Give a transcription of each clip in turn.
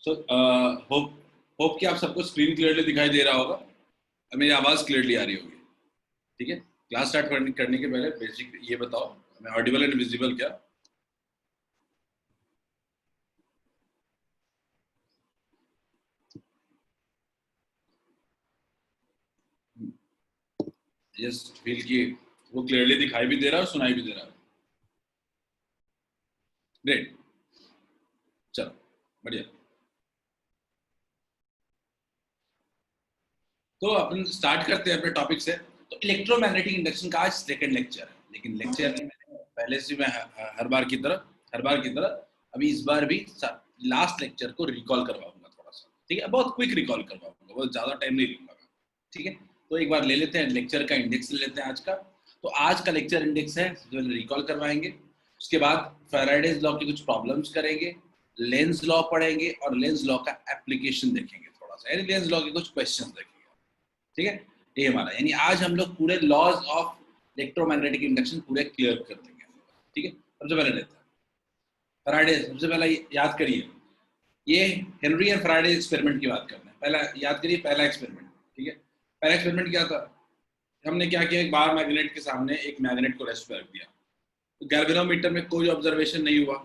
So hope hope कि आप सबको स्क्रीन क्लियरली दिखाई दे रहा होगा, मेरी आवाज क्लियरली आ रही होगी। ठीक है, क्लास स्टार्ट करने के पहले बेसिक ये बताओ, मैं ऑडिबल एंड विजिबल क्या? यस, फील की वो क्लियरली दिखाई भी दे रहा है और सुनाई भी दे रहा है। ग्रेट, चलो बढ़िया। तो अपन स्टार्ट करते हैं अपने टॉपिक से। तो इलेक्ट्रोमैग्नेटिक इंडक्शन का आज सेकंड लेक्चर है, लेकिन लेक्चर पहले से मैं हर बार की तरह अभी इस बार भी लास्ट लेक्चर को रिकॉल करवाऊंगा थोड़ा सा। ठीक है, बहुत क्विक रिकॉल करवाऊंगा, बहुत ज्यादा टाइम नहीं लूंगा। ठीक है, तो एक बार ले लेते हैं लेक्चर का इंडेक्स ले लेते हैं आज का। तो आज का लेक्चर इंडेक्स है जो रिकॉल करवाएंगे। उसके बाद फैराडेज लॉ की कुछ प्रॉब्लम्स करेंगे, लेंज लॉ पढ़ेंगे और लेंज लॉ का एप्लीकेशन देखेंगे थोड़ा सा, यानी लेंज लॉ के कुछ क्वेश्चंस देखेंगे। ठीक है, ये हमारा यानी आज हम लोग पूरे लॉज ऑफ इलेक्ट्रोमैग्नेटिक इंडक्शन पूरे क्लियर कर देंगे। ठीक है, सबसे पहले लेते हैं फैराडे। सबसे पहले याद करिए, ये हेनरी और फैराडे एक्सपेरिमेंट की बात करते हैं। पहला याद करिए, पहला एक्सपेरिमेंट। ठीक है, पहला एक्सपेरिमेंट क्या था? हमने क्या किया, एक बार मैग्नेट के सामने एक मैग्नेट को रेस्ट कर दिया। तो गैल्वेनोमीटर में कोई ऑब्जर्वेशन नहीं हुआ।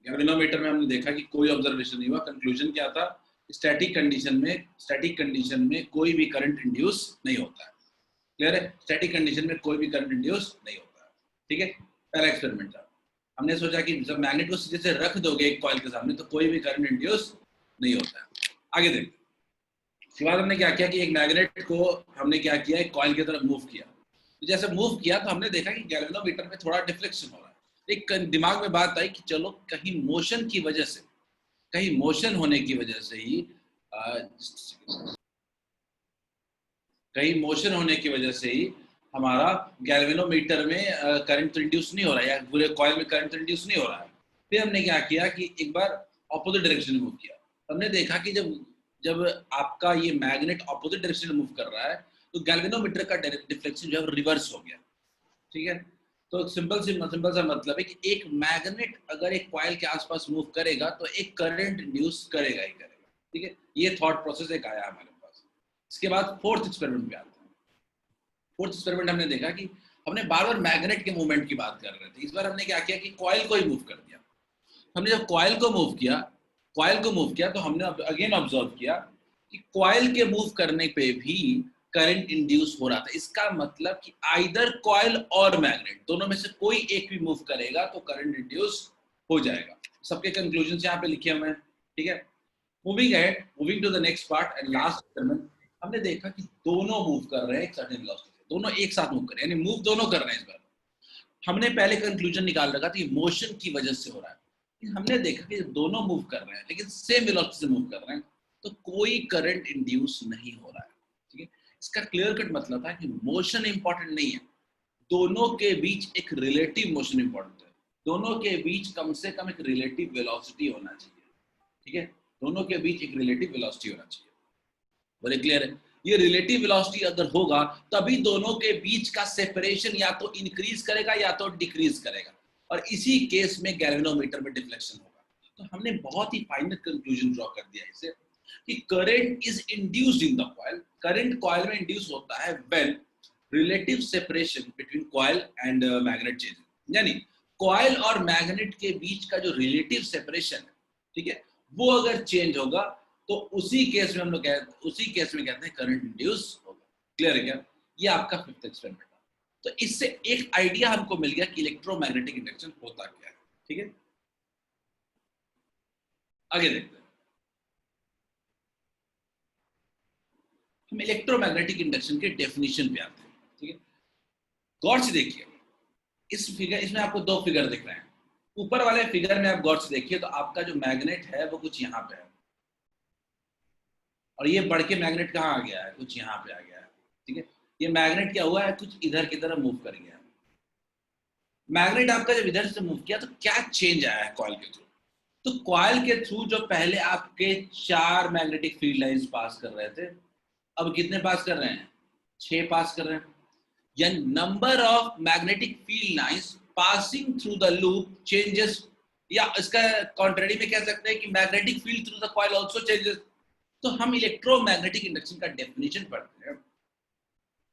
गैल्वेनोमीटर में हमने देखा कि कोई ऑब्जर्वेशन नहीं हुआ। कंक्लूजन क्या था? स्टैटिक कंडीशन में कोई भी करंट इंड्यूस नहीं होता है। क्लियर है? स्टैटिक कंडीशन में कोई भी करंट इंड्यूस नहीं होता है। ठीक है, पहला एक्सपेरिमेंट था। हमने सोचा कि जब मैग्नेट को सीधे से रख दोगे एक कॉइल के सामने तो कोई भी करंट इंड्यूस नहीं होता है। आगे देखते, उसके बाद हमने क्या किया कि एक मैग्नेट को हमने क्या किया, एक कॉइल की तरफ मूव किया। तो जैसे मूव किया तो हमने देखा कि गैल्वेनोमीटर में थोड़ा डिफ्लेक्शन हो रहा है। एक दिमाग में बात आई कि चलो कहीं मोशन की वजह से, कहीं मोशन होने की वजह से ही कहीं मोशन होने की वजह से ही हमारा गैल्वेनोमीटर में करंट इंड्यूस नहीं हो रहा है, या पूरे कॉइल में करंट इंड्यूस नहीं हो रहा है। फिर हमने क्या किया कि एक बार ऑपोजिट डायरेक्शन में मूव किया। हमने देखा कि जब जब आपका ये मैग्नेट ऑपोजिट डायरेक्शन में मूव कर रहा है तो गैल्वेनोमीटर का डिफ्लेक्शन जो है रिवर्स हो गया। ठीक है, तो सिंपल सा मतलब है कि एक मैग्नेट अगर एक कॉइल के आसपास मूव करेगा तो एक करंट इंड्यूस करेगा ही करेगा। ठीक है, ये थॉट प्रोसेस एक आया हमारे पास। इसके बाद फोर्थ एक्सपेरिमेंट पे आते हैं। फोर्थ एक्सपेरिमेंट हमने देखा कि हमने बार बार मैग्नेट के मूवमेंट की बात कर रहे थे, इस बार हमने क्या किया कि कॉइल को ही मूव कर दिया। हमने जब कॉइल को मूव किया तो हमने अगेन ऑब्जर्व किया कि कॉइल के मूव करने पे भी करंट इंड्यूस हो रहा था। इसका मतलब कि आइदर कॉइल और मैग्नेट दोनों में से कोई एक भी मूव करेगा तो करंट इंड्यूस हो जाएगा। सबके कंक्लूजन यहाँ पे लिखे हुए हैं। ठीक है, moving to the next part and last experiment. हमने देखा कि दोनों मूव कर रहे हैं एक सर्टेन वेलोसिटी से, दोनों एक साथ मूव कर रहे हैं, यानी मूव दोनों कर रहे हैं। इस बार हमने पहले कंक्लूजन निकाल रखा था मोशन की वजह से हो रहा है। हमने देखा कि दोनों मूव कर रहे हैं लेकिन सेम वेलोसिटी से मूव कर रहे हैं तो कोई करंट इंड्यूस नहीं हो रहा है। ठीक है, इसका क्लियर कट मतलब है कि मोशन इंपॉर्टेंट नहीं है, दोनों के बीच एक रिलेटिव मोशन इंपॉर्टेंट है। दोनों के बीच कम से कम एक रिलेटिव वेलोसिटी होना चाहिए। ठीक है, दोनों के बीच एक रिलेटिव वेलोसिटी होना चाहिए। बोले क्लियर है? ये रिलेटिव वेलोसिटी अगर होगा तभी दोनों के बीच का सेपरेशन या तो इंक्रीज करेगा या तो डिक्रीज करेगा, और इसी केस में गैल्वेनोमीटर में डिफ्लेक्शन होगा। तो हमने बहुत ही फाइनल कंक्लूजन ड्रॉ कर दिया इसे कि current is induced in the coil. Current coil में इंड्यूस होता है when relative separation between coil and magnet change, यानी कॉइल और मैग्नेट के बीच का जो रिलेटिव सेपरेशन है, ठीक है, वो अगर चेंज होगा तो उसी केस में हम लोग कहते हैं करंट इंड्यूस होगा। क्लियर है क्या? ये आपका फिफ्थ एक्सपेरिमेंट था। तो इससे एक आइडिया हमको मिल गया कि इलेक्ट्रोमैग्नेटिक इंडक्शन होता क्या है। ठीक है, आगे देखते हैं। हम इलेक्ट्रोमैग्नेटिक इंडक्शन के डेफिनेशन पे आते हैं। ठीक है, गौर से देखिए, इसमें आपको दो फिगर दिख रहे हैं। ऊपर वाले फिगर में आप गौर से देखिए तो आपका जो मैग्नेट है वो कुछ यहाँ पे है, और ये बढ़ के मैग्नेट कहाँ आ गया है, कुछ यहाँ पे आ गया है। ठीक है, ये मैग्नेट क्या हुआ है, कुछ इधर की तरफ मूव कर गया। मैग्नेट आपका जब इधर से मूव किया तो क्या चेंज आया है कॉइल के थ्रू? तो कॉइल के थ्रू जो पहले आपके 4 मैग्नेटिक फील्ड लाइंस पास कर रहे थे, अब कितने पास कर रहे हैं? 6 पास कर रहे हैं। यानी number of magnetic field lines passing through the loop changes या इसका कॉन्ट्रेरी में कह सकते हैं कि magnetic field through the coil also changes. तो हम इलेक्ट्रोमैग्नेटिक इंडक्शन का डेफिनेशन पढ़ते हैं।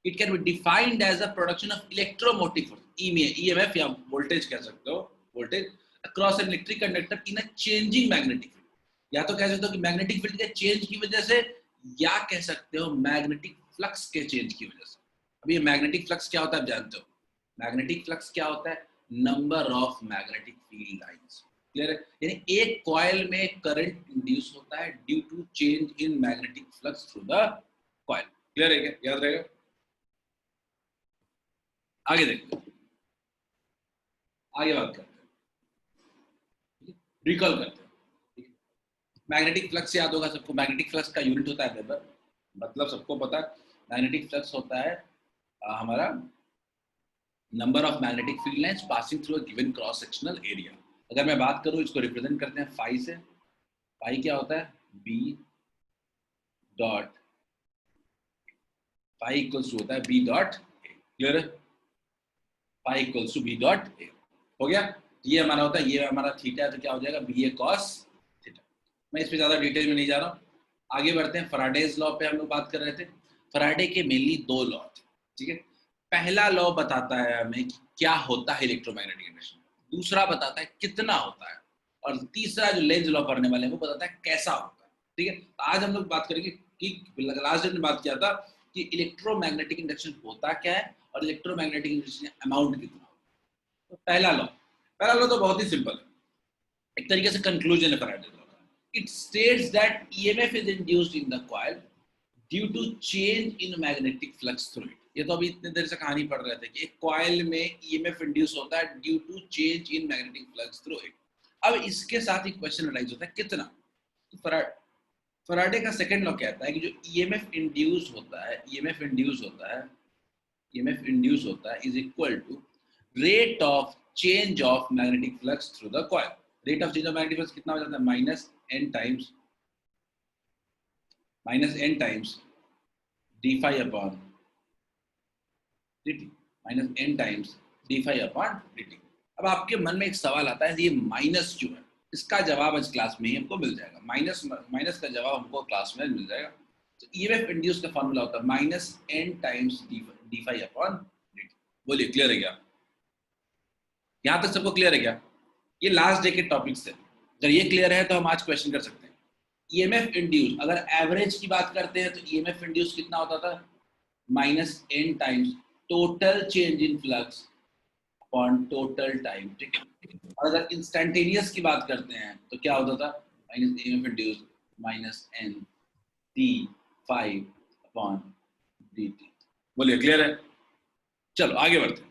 It can be defined as a production of electromotive force, EMF या वोल्टेज कह सकते हो, voltage across an electric conductor in a changing magnetic field. या तो कह सकते हो कि मैग्नेटिक फील्ड के चेंज की वजह से, या कह सकते हो मैग्नेटिक फ्लक्स के चेंज की वजह से। अब ये मैग्नेटिक फ्लक्स क्या होता है आप जानते हो? मैग्नेटिक फ्लक्स क्या होता है? Number of magnetic field lines. Clear है? यानी एक कॉइल में करंट इंड्यूस होता है due to change in magnetic flux through the coil. Clear है क्या? याद रहेगा? आगे देखते हैं, आगे बात करते हैं, रिकॉल करते हैं। मैग्नेटिक फ्लक्स याद होगा सबको, मैग्नेटिक फ्लक्स का यूनिट होता है वेबर, मतलब सबको पता है मैग्नेटिक फ्लक्स होता है हमारा number of magnetic field lines passing through a given cross sectional area. अगर मैं बात करूं, इसको रिप्रेजेंट करते हैं फाई से। फाई क्या होता है? B dot, phi equals to होता है बी डॉट ए। क्लियर है? Phi equals to B dot A. हो गया? ये हमारा होता है, ये हमारा थीटा है, तो क्या हो जाएगा? बी ए कॉस थीटा। मैं इस पे ज्यादा डिटेल में नहीं जा रहा हूँ, आगे बढ़ते हैं। फैराडेज लॉ पे हम लोग बात कर रहे थे। फैराडे के मेनली दो लॉ थे, ठीक है। पहला लॉ बताता है हमें कि क्या होता है इलेक्ट्रोमैग्नेटिक इंडक्शन, दूसरा बताता है कितना होता है, और तीसरा जो लेंज लॉ पढ़ने वाले हैं वो बताता है कैसा होता है। ठीक है, तो आज हम लोग बात करेंगे कि लास्ट दिन में बात किया था कि इलेक्ट्रोमैग्नेटिक इंडक्शन होता क्या है और इलेक्ट्रोमैग्नेटिक इंडक्शन अमाउंट कितना होता है। तो पहला लॉ तो बहुत ही सिंपल है, एक तरीके से कंक्लूजन है फैराडे लॉ का। It states that EMF is induced in the coil due to change in magnetic flux through it. ये तो अभी इतने देर से कहानी पढ़ रहे थे कि एक कॉइल में ईएमएफ इंड्यूस होता है due to change in magnetic flux through it. अब इसके साथ एक क्वेश्चन राइज होता है, कितना? तो फैराडे का सेकंड लॉ कहता है कि जो ईएमएफ इंड्यूस होता है, ईएमएफ इंड्यूस होता है is equal to rate of change of magnetic flux through the coil. Rate of change of magnetic flux कितना हो जाता है? Minus N times D phi upon dt, minus N times D phi upon dt। अब आपके मन में एक सवाल आता है, ये माइनस क्यों है? इसका जवाब आज क्लास में ही हमको मिल जाएगा। माइनस माइनस का जवाब हमको क्लास में मिल जाएगा। तो ईएमएफ इंड्यूस का फॉर्मूला होता है minus N times D phi upon dt। बोलिए क्लियर है क्या? यहाँ तक सबको क्लियर है क्या? ये लास्ट डे के टॉपिक्स थे, अगर ये क्लियर है तो हम आज क्वेश्चन कर सकते हैं। ईएमएफ इंड्यूस, अगर एवरेज की बात करते हैं तो ईएमएफ इंड्यूस कितना होता था? Minus N times total change in flux upon total time. ठीक है, और अगर इंस्टेंटेनियस की बात करते हैं तो क्या होता था? Minus EMF induce minus N T 5 upon D T. बोलिए क्लियर है? चलो आगे बढ़ते हैं।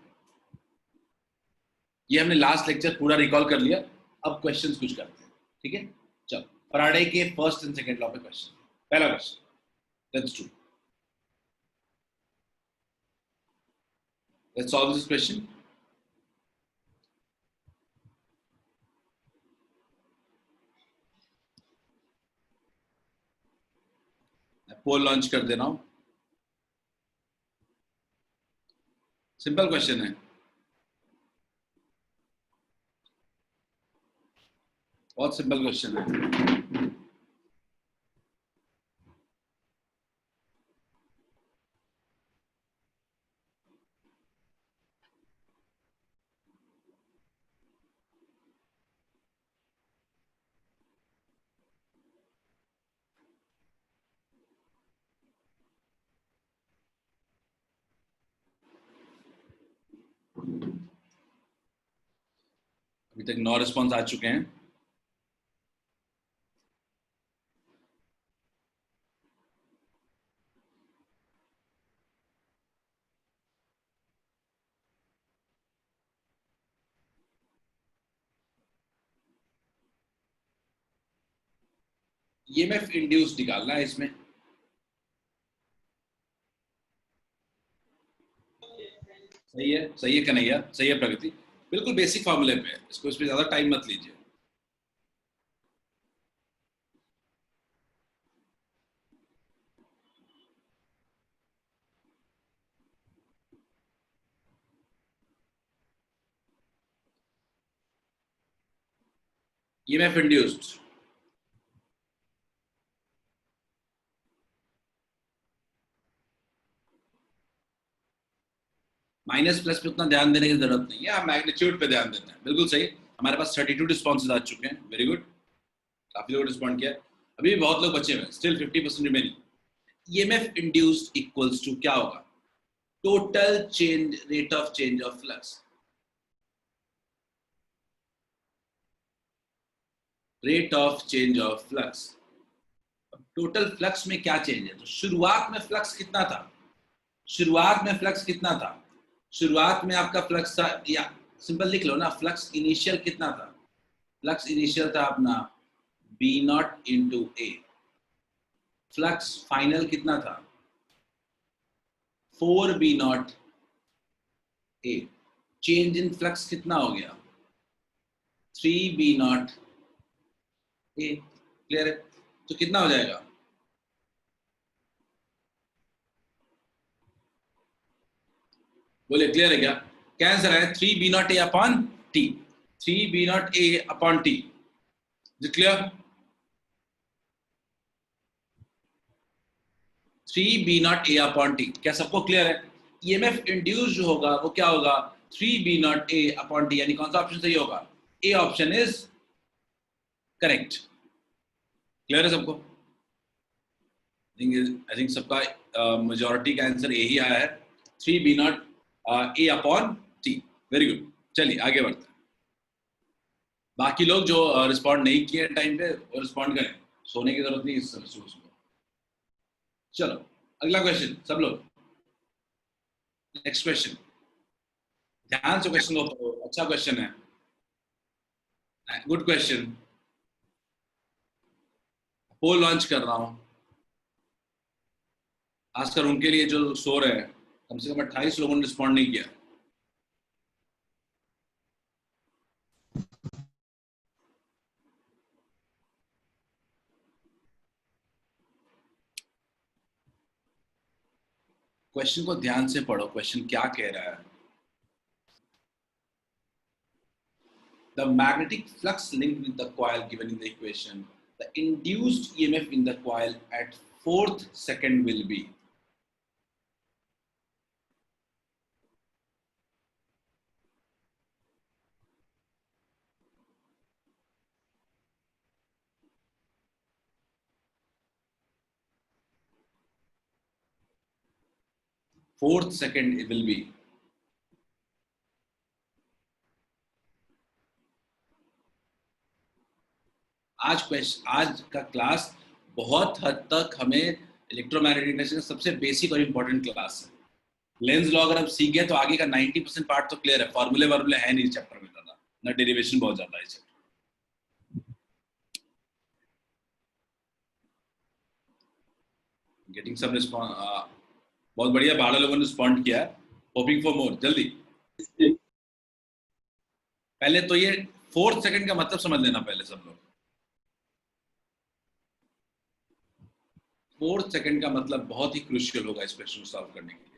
ये हमने लास्ट लेक्चर पूरा रिकॉल कर लिया, अब क्वेश्चंस कुछ करते हैं। ठीक है, चलो फैराडे के फर्स्ट एंड सेकंड लॉ पे क्वेश्चन। पहला question, let's solve this question. Poll launch कर दे रहा हूं। सिंपल क्वेश्चन है, बहुत सिंपल क्वेश्चन है। अभी तक 9 रिस्पॉन्स आ चुके हैं। ईएमएफ इंड्यूस निकालना है इसमें। सही है कन्हैया, सही है प्रगति, बिल्कुल बेसिक फॉर्मूले पे है, इसको इस पे ज्यादा टाइम मत लीजिए। EMF induced, माइनस प्लस पे उतना ध्यान देने की जरूरत नहीं है, हम मैग्नीट्यूड पे ध्यान देते हैं। बिल्कुल सही, हमारे पास 32 रिस्पॉन्सेज आ चुके हैं, वेरी गुड, काफी लोग रिस्पॉन्ड किया, अभी भी बहुत लोग बचे हुए हैं, still 50% remaining. EMF induced equals to क्या होगा? Total change, rate of change of flux, rate of change of flux. Total flux में क्या चेंज है? तो शुरुआत में फ्लक्स कितना था? शुरुआत में फ्लक्स कितना था? शुरुआत में आपका फ्लक्स था, या सिंपल लिख लो ना, फ्लक्स इनिशियल कितना था? फ्लक्स इनिशियल था अपना B naught into A. Flux final कितना था? 4 B not A. Change in flux कितना हो गया? 3 बी नॉट ए। क्लियर है? तो कितना हो जाएगा? बोले क्लियर है क्या? क्या आंसर है? 3 B not A upon T. 3 B not A upon T. Clear? 3 B not A upon T, क्या सबको क्लियर है? ईएमएफ इंड्यूस जो होगा वो क्या होगा? 3 B not A upon T, यानी कौन सा ऑप्शन सही होगा? A option is correct. Clear है सबको? आई थिंक सबका मेजॉरिटी का आंसर ए ही आया है, 3 B not A upon T. Very good, चलिए आगे बढ़ते हैं। बाकी लोग जो रिस्पॉन्ड नहीं किए टाइम पे वो रिस्पॉन्ड करें, सोने की जरूरत नहीं इस सोच में। चलो अगला क्वेश्चन सब लोग, नेक्स्ट क्वेश्चन, ध्यान से क्वेश्चन को पढ़ो, अच्छा क्वेश्चन है, गुड क्वेश्चन। पोल लॉन्च कर रहा हूं, खासकर उनके लिए जो सो रहे हैं, कम से कम 28 लोगों ने रिस्पॉन्ड नहीं किया। क्वेश्चन को ध्यान से पढ़ो, क्वेश्चन क्या कह रहा है? The magnetic flux linked with the coil given in the equation, the induced EMF in the coil at 4th second will be. Fourth second it will be. आज का क्लास बहुत हद तक हमें इलेक्ट्रोमैग्नेटिक का सबसे बेसिक और इम्पोर्टेंट क्लास है। लेंस लॉ अगर आप सीख गए तो आगे का 90% पार्ट तो क्लियर है, फॉर्मूले वार्मूले है नहीं चैप्टर में ज्यादा, ना डेरिवेशन बहुत ज्यादा है चैप्टर। गेटिंग सम रिस्पॉन्स, बहुत बढ़िया, 12 लोगों ने रिस्पॉन्ड किया, होपिंग फॉर मोर, जल्दी। पहले तो ये 4th सेकंड का मतलब समझ लेना पहले सब लोग। 4th सेकंड का मतलब बहुत ही क्रूशियल होगा इस क्वेश्चन को सॉल्व करने के लिए।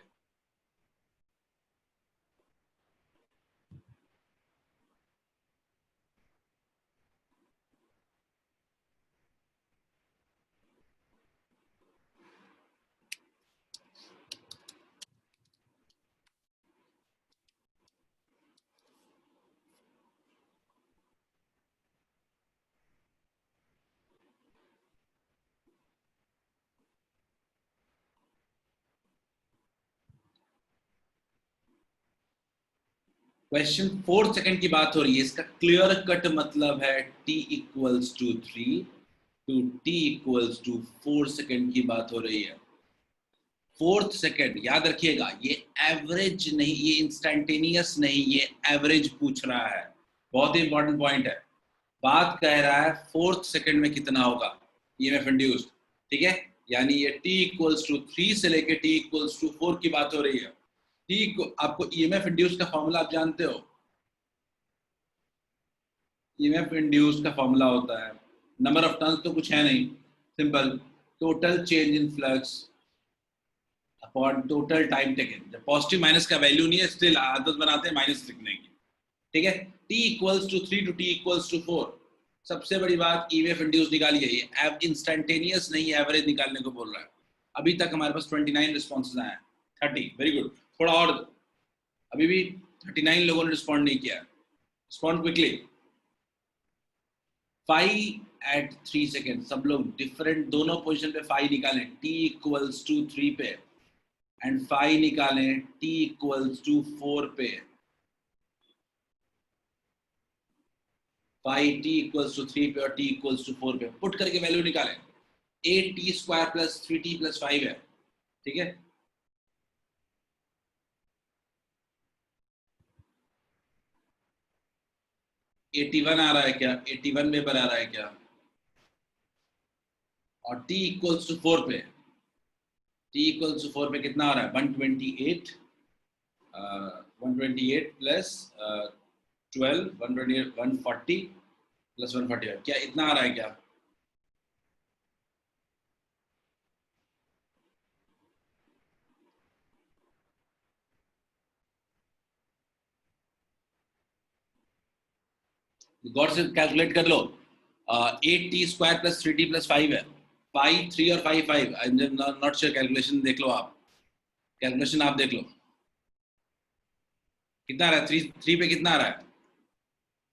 क्वेश्चन 4th सेकंड की बात हो रही है, इसका क्लियर कट मतलब है t equals to 3 to t equals to 4 second की बात हो रही है। 4th सेकंड याद रखिएगा, ये एवरेज नहीं, ये इंस्टेंटेनियस नहीं, ये एवरेज पूछ रहा है, बहुत ही इंपॉर्टेंट पॉइंट है। बात कह रहा है 4th सेकंड में कितना होगा ईएमएफ इंड्यूस्ड, ठीक है? यानी ये t इक्वल्स टू 3 से लेके t इक्वल्स टू 4 की बात हो रही है। ठीक, आपको ईएमएफ इंड्यूस का फॉर्मूला आप जानते हो? ईएमएफ इंड्यूस का फॉर्मूला होता है, नंबर ऑफ टर्न्स तो कुछ है नहीं, simple, total change in flux upon total time taken. जब पॉजिटिव माइनस का वैल्यू नहीं है, स्टिल आदत बनाते हैं माइनस लिखने की, ठीक है? t equals to 3 to t equals to 4, सबसे बड़ी बात ईएमएफ इंड्यूस निकाली गई है, अब इंस्टेंटेनियस नहीं एवरेज निकालने को बोल रहा है। अभी तक हमारे पास 29 रिस्पॉन्सेज आए हैं, 30, वेरी गुड, थोड़ा और, अभी भी 39 लोगों ने रिस्पॉन्ड नहीं किया, रिस्पॉन्ड क्विकली। 5 at 3 सेकेंड, सब लोग डिफरेंट दोनों पोजीशन पे 5 निकालें, t इक्वल्स टू 3 पे, एंड 5 निकालें t इक्वल्स टू 4 पे, 5t इक्वल्स टू 3 पे और t इक्वल्स टू 4 पे, पुट करके वैल्यू निकालें। 8t square plus 3t plus 5 है, ठीक है। वन आ रहा है क्या, 81 वेबर आ रहा है क्या, और t इक्वल्स टू 4 पे, t इक्वल्स टू 4 पे कितना आ रहा है, 128, 128 प्लस 12, 128, 140 प्लस 140, क्या इतना आ रहा है क्या? गौर से कैलकुलेट कर लो। 8t square plus 3t plus 5 है, 5 3 और 5 5, I am not sure, calculation देख लो आप, कैलकुलेशन आप देख लो कितना आ रहा है, 3 पे कितना आ रहा है,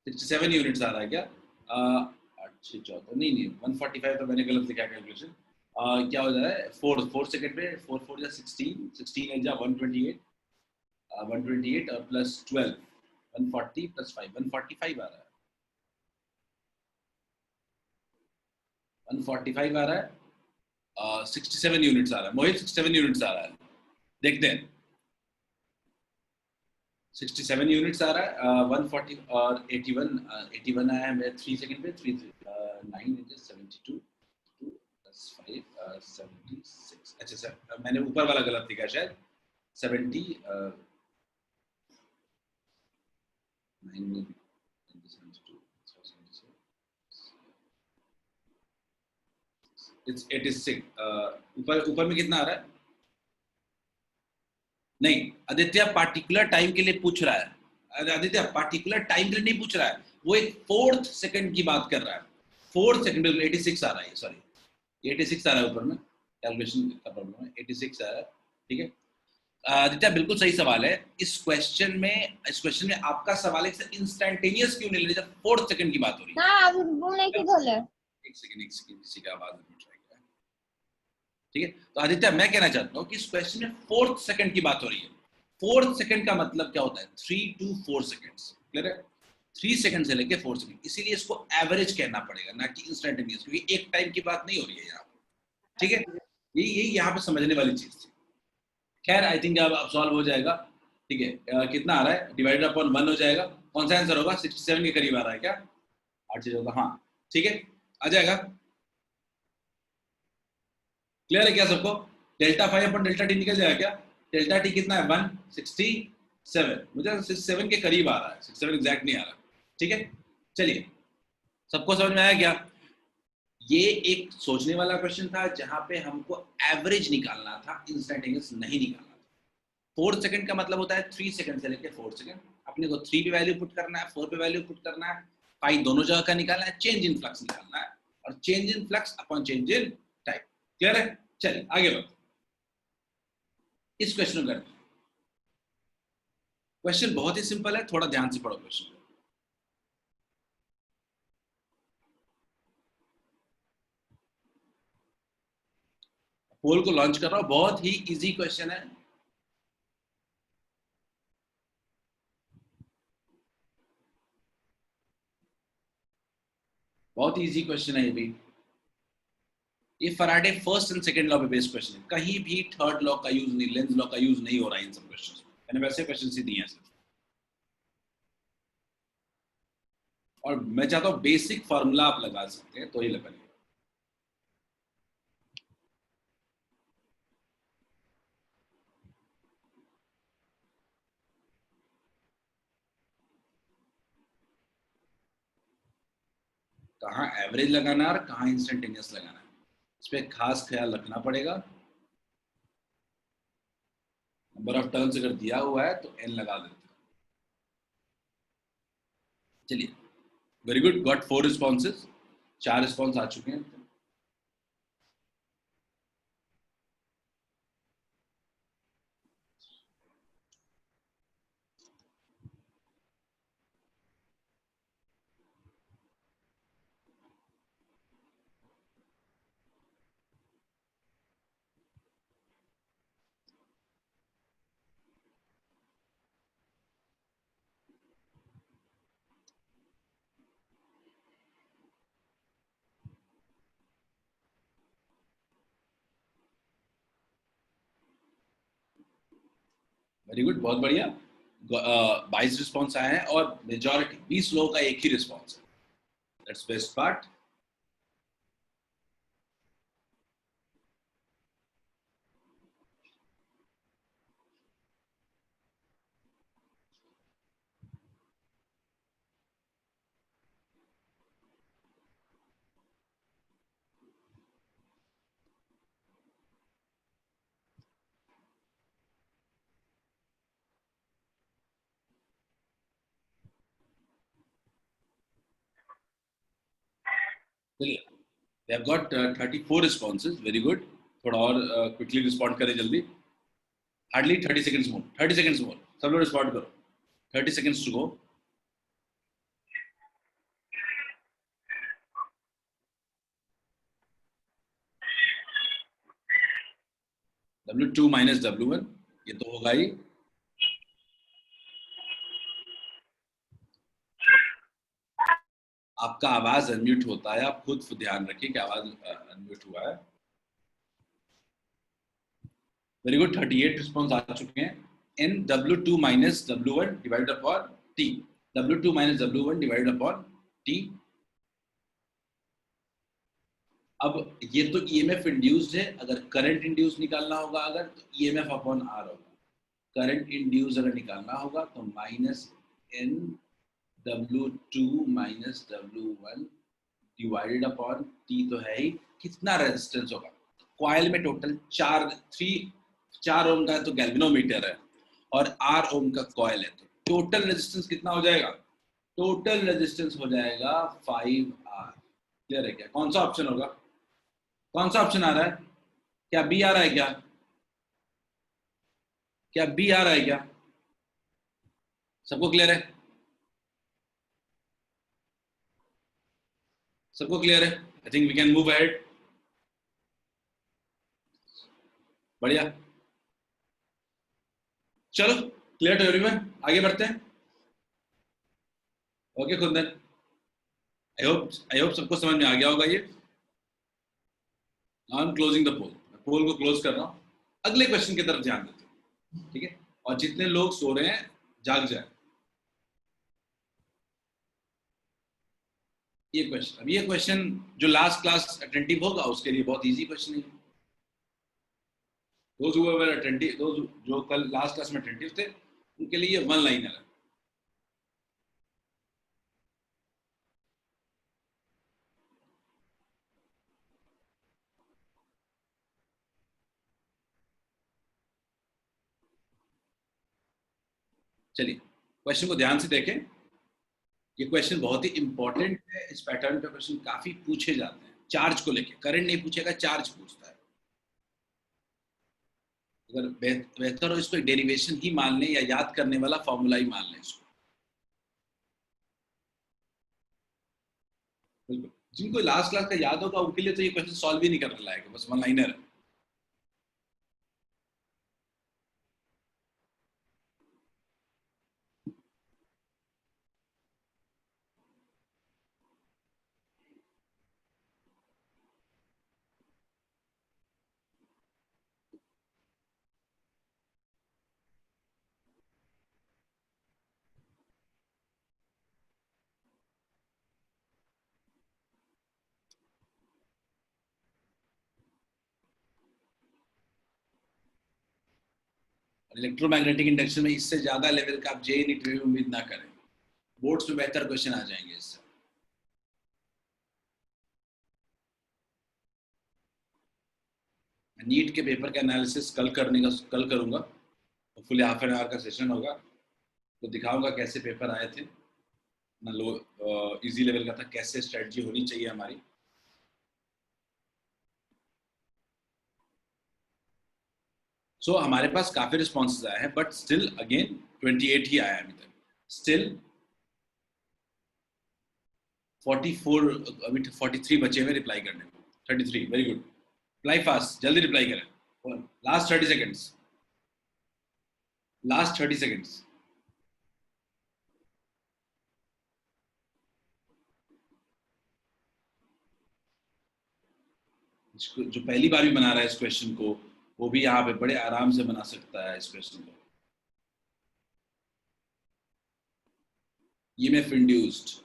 67 यूनिट्स आ रहा है क्या? 8 नहीं नहीं 145, तो मैंने गलत लिखा कैलकुलेशन। क्या हो जा रहा है, 4 सेकंड पे, 4 4 जा 16, 16 जा 128, 128 और प्लस 12, 140 प्लस 5, 145 आ रहा है, 145 आ रहा है, 67 यूनिट्स आ रहा है, मोहित 67 यूनिट्स आ रहा है, देखते हैं। 67 यूनिट्स आ रहा है, 140 और 81, 81 आया है मेरे 3 सेकंड पे, 3 9 इंटू 72 प्लस 5 76, अच्छा सर मैंने ऊपर वाला गलत लिखा शायद, 70 9 इट्स 86, ऊपर ऊपर में कितना आ रहा है? नहीं आदित्य पार्टिकुलर टाइम के लिए पूछ रहा है, आदित्य पार्टिकुलर टाइम के लिए नहीं पूछ रहा है, वो एक 4th सेकंड की बात कर रहा है, 4th सेकंड, 86 आ रहा है, सॉरी 86 आ रहा है ऊपर में, कैलकुलेशन का प्रॉब्लम है, 86 आ रहा है, ठीक है। आदित्य बिल्कुल सही सवाल है, इस क्वेश्चन में आपका सवाल है कि इंस्टेंटेनियस क्यों नहीं ले, जब 4th सेकंड की बात हो रही है। ना अभी बोलने की बोले, एक सेकंड किसी का आवाज नहीं उठ रहा है, ठीक है। तो आदित्य मैं कहना चाहता हूँ कि इस क्वेश्चन में 4th सेकंड की बात हो रही है, 4th सेकंड का मतलब क्या होता है, 3 to 4 सेकंड्स, क्लियर है, 3 सेकंड से लेके 4 सेकंड, इसीलिए इसको एवरेज कहना पड़ेगा, ना कि इंस्टेंटेनियस, क्योंकि एक टाइम की बात नहीं हो रही है यहाँ, ठीक है। ये यहाँ पे समझने वाली चीज थी। खैर आई थिंक अब सॉल्व हो जाएगा, ठीक है। कितना आ रहा है, डिवाइडेड अपॉन 1 हो जाएगा, कौन सा आंसर होगा, 67 के करीब आ रहा है क्या, 8 चीज होगा, हाँ ठीक है, आ जाएगा। क्लियर है क्या सबको, डेल्टा 5 अपन डेल्टा टी निकल जाएगा क्या, डेल्टा टी कितना है 167, मुझे 67 के करीब आ रहा है, 67 एग्जैक्ट नहीं आ रहा, ठीक है। चलिए सबको समझ में आया क्या, ये एक सोचने वाला क्वेश्चन था जहां पे हमको एवरेज निकालना था, इंस्टेंटेनियस नहीं निकालना था। 4 सेकंड का मतलब होता है 3 सेकंड से लेकर 4 सेकंड, अपने को 3 पे वैल्यू पुट करना है, 4 पे वैल्यू पुट करना है, 5 दोनों जगह का निकालना है, चेंज इन फ्लक्स निकालना है, और change in flux upon change in time, clear है। चलिए आगे बढ़ते, इस क्वेश्चन को करते हैं। क्वेश्चन बहुत ही सिंपल है, थोड़ा ध्यान से पढ़ो क्वेश्चन को। पोल को लॉन्च कर रहा हूं, बहुत ही इजी क्वेश्चन है, बहुत ही इजी क्वेश्चन है ये भी। ये Faraday first and second law पे बेस्ड क्वेश्चन है, कहीं भी थर्ड लॉ का यूज नहीं, लेंज लॉ का यूज नहीं हो रहा है इन सब क्वेश्चंस में, मैंने वैसे क्वेश्चन ही दिए हैं सिर्फ, और मैं चाहता हूं बेसिक फार्मूला आप लगा सकते हैं तो ही लगाइए। कहाँ एवरेज लगाना है और कहाँ इंस्टेंटेनियस लगाना है, इस पर खास ख्याल रखना पड़ेगा। नंबर ऑफ टर्न्स अगर दिया हुआ है तो n लगा देते हैं। चलिए very good, got 4 responses, 4 response आ चुके हैं। वेरी गुड, बहुत बढ़िया। 22 रिस्पॉन्स आए हैं और मेजॉरिटी 20 लोगों का एक ही रिस्पॉन्स है। That's best part. चलिए, they have got 34 responses, very good। थोड़ा और क्विकली रिस्पॉन्ड करें जल्दी। हार्डली 30 सेकंड्स मोर, 30 सेकंड्स मोर, सब लोग रिस्पॉन्ड करो। 30 seconds to go. W2 minus W1, ये तो होगा ही। आपका आवाज अनम्यूट होता है, आप खुद ध्यान रखिए कि आवाज अनम्यूट हुआ है। वेरी गुड, 38 रिस्पॉन्स आ चुके हैं। n W2 minus W1 divided upon T, W2 minus W1 divided upon T। अब ये तो ईएमएफ इंड्यूस्ड है, अगर करंट इंड्यूस निकालना होगा अगर, तो ईएमएफ अपॉन आर होगा। करंट इंड्यूस अगर निकालना होगा तो minus n W2 minus W1 divided upon T तो है ही। कितना रेजिस्टेंस होगा? कॉइल में टोटल 4 ओम का तो गैल्वेनोमीटर है और 8 ओम का कॉइल है, तो टोटल रेजिस्टेंस कितना हो जाएगा? टोटल रेजिस्टेंस हो जाएगा 5R। क्लियर है क्या? कौन सा ऑप्शन होगा? कौन सा ऑप्शन आ रहा है? क्या बी आ रहा है? क्या बी आ रहा है क्या? सबको क्लियर है? सबको क्लियर है? I think we can move ahead. बढ़िया, चलो क्लियर टू एवरीवन, आगे बढ़ते हैं। ओके कुंदन, आई होप सबको समझ में आ गया होगा ये। आई एम क्लोजिंग द पोल, पोल को क्लोज कर रहा हूं। अगले क्वेश्चन की तरफ ध्यान देते हैं, ठीक है? और जितने लोग सो रहे हैं जाग जाए। ये क्वेश्चन, अब ये क्वेश्चन जो लास्ट क्लास अटेंटिव होगा उसके लिए बहुत इजी क्वेश्चन है। जो कल लास्ट क्लास में अटेंटिव थे उनके लिए ये वन लाइनर है। चलिए क्वेश्चन को ध्यान से देखें। ये क्वेश्चन बहुत ही इंपॉर्टेंट है, इस पैटर्न पे क्वेश्चन काफी पूछे जाते हैं। चार्ज को लेके, करंट नहीं पूछेगा, चार्ज पूछता है। अगर बेहतर हो इसको डेरिवेशन ही मान लें या याद करने वाला फॉर्मूला ही मान लें इसको। बिल्कुल, जिनको लास्ट क्लास का याद होगा उनके लिए तो ये क्वेश्चन सॉल्व ही नहीं करने लायक है, बस वन लाइनर है। इलेक्ट्रोमैग्नेटिक इंडक्शन में इससे ज्यादा लेवल का आप जे नीट में उम्मीद ना करें। बोर्ड्स में बेहतर क्वेश्चन आ जाएंगे इससे। नीट के पेपर का एनालिसिस कल करूंगा। फुल हाफ एन आवर का सेशन होगा, तो दिखाऊंगा कैसे पेपर आए थे। ना लो इजी लेवल का था, कैसे स्ट्रेटजी होनी चाहिए हमारी। सो हमारे पास काफी रिस्पॉन्सेज आए हैं, बट स्टिल अगेन 28 ही आया अभी तक। स्टिल 44, अभी 43 बचे हुए रिप्लाई करने को। 33, वेरी गुड। रिप्लाई फास्ट, जल्दी रिप्लाई करें। Last 30 seconds, last 30 seconds. जो पहली बार भी बना रहा है इस क्वेश्चन को, वो भी यहाँ पे बड़े आराम से बना सकता है इस क्वेश्चन को। EMF इंड्यूस्ड,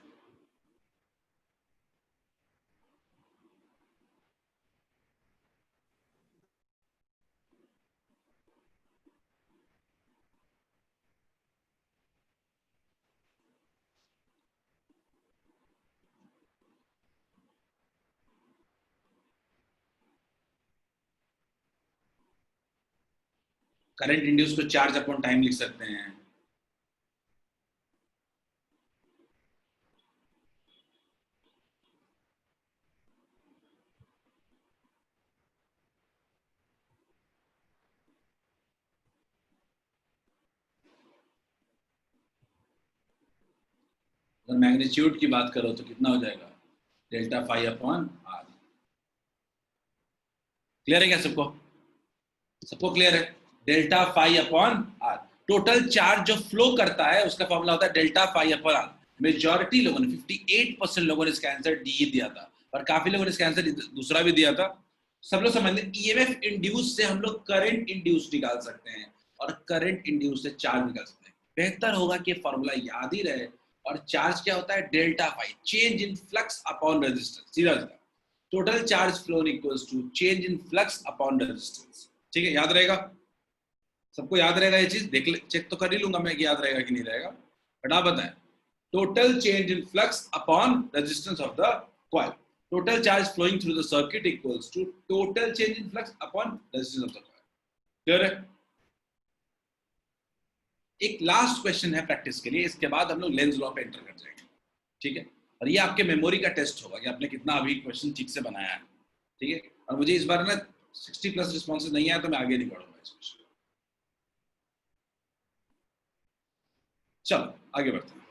करंट इंड्यूस को चार्ज अपॉन टाइम लिख सकते हैं। अगर मैग्नीट्यूड की बात करो तो कितना हो जाएगा, delta phi upon R. Clear है क्या सबको? सबको क्लियर है? Delta phi upon R. Total charge जो फ्लो करता है उसका फॉर्मूला होता है delta phi upon R. Majority लोगों ने 58% लोगों ने इसका आंसर डी दिया था, और काफी लोगों ने इसका आंसर दूसरा भी दिया था। सब लोग समझ लें, ईएमएफ इंड्यूस से हम लोग करंट इंड्यूस निकाल सकते हैं, और करंट इंड्यूस से चार्ज निकाल सकते हैं। बेहतर होगा कि फॉर्मूला याद ही रहे। और चार्ज क्या होता है? Delta phi, change in flux upon resistance. सीधा सीधा total charge flow equals to change in flux upon resistance. ठीक है, याद रहेगा? सबको याद रहेगा ये चीज? देख ले, चेक तो कर ही लूंगा मैं कि याद रहेगा कि नहीं रहेगा, बट आप बताएं। Total change in flux upon resistance of the coil. Total charge flowing through the circuit equals to total change in flux upon resistance of the coil. Clear है? एक लास्ट क्वेश्चन है प्रैक्टिस के लिए, इसके बाद हम लोग लेंज लॉ पे एंटर कर जाएंगे। ठीक है, और ये आपके मेमोरी का टेस्ट होगा कि आपने कितना अभी क्वेश्चन ठीक से बनाया है। ठीक है, और मुझे इस बार ना 60+ रिस्पॉन्सेज नहीं आया तो मैं आगे नहीं बढ़ूंगा इस क्वेश्चन। चलो आगे बढ़ते हैं।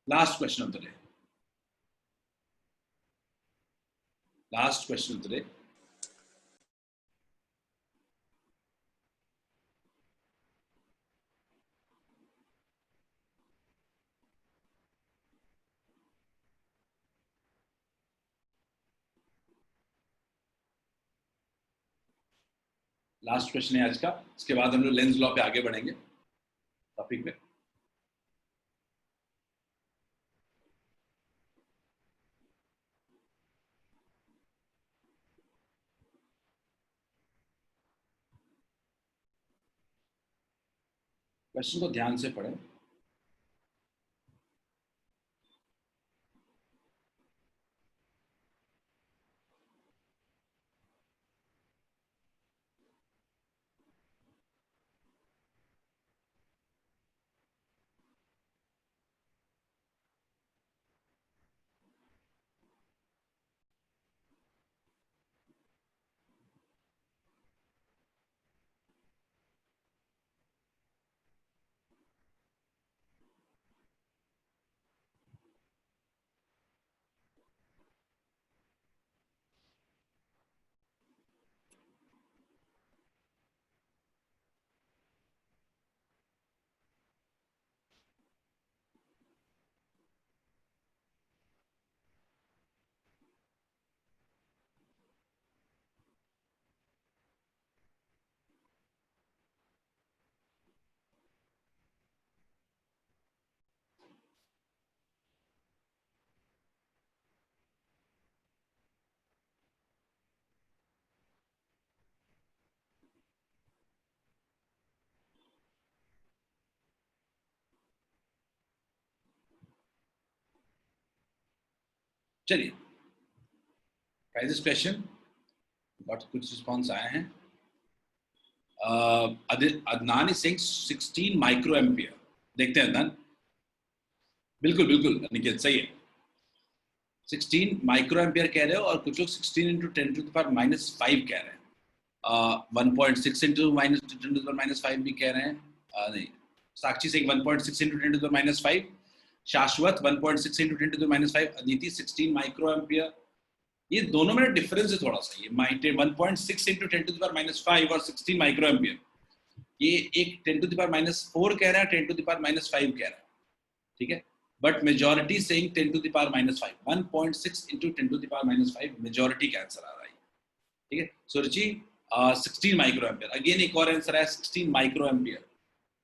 Last question of the day, last question of the day. Last question है आज का, इसके बाद हम लोग लेंस लॉ पे आगे बढ़ेंगे टॉपिक पे। क्वेश्चन को ध्यान से पढ़ें। चलिए, दिस क्वेश्चन बहुत कुछ रिस्पॉन्स आए हैं। Adnan is saying 16 micro ampere. देखते हैं अदनान। बिल्कुल बिल्कुल निकेत सही है। 16 माइक्रो एम्पियर कह रहे हो और कुछ लोग 16 इंटू 10 टू द पावर -5 कह रहे हैं। 1.6 into minus 10 to the power -5 भी कह रहे हैं। नहीं, साक्षी से 1.6 into 10 to the power -5, Shashwat 1.6 into 10 to the -5, Aditi 16 micro ampere. ये दोनों में डिफरेंस है थोड़ा सा, ये 1.6 इंटू 10 टू द पावर -5 और 16 माइक्रो एम्पियर, ये एक 10 टू द पावर -4 कह रहा है, 10 टू द पावर -5 कह रहा है, ठीक है। But majority saying 10 to the power -5, 1.6 into 10 to the power -5 majority का आंसर आ रहा है, ठीक है। सुरुचि 16 माइक्रो एम्पियर, अगेन एक और आंसर है 16 माइक्रो एम्पियर,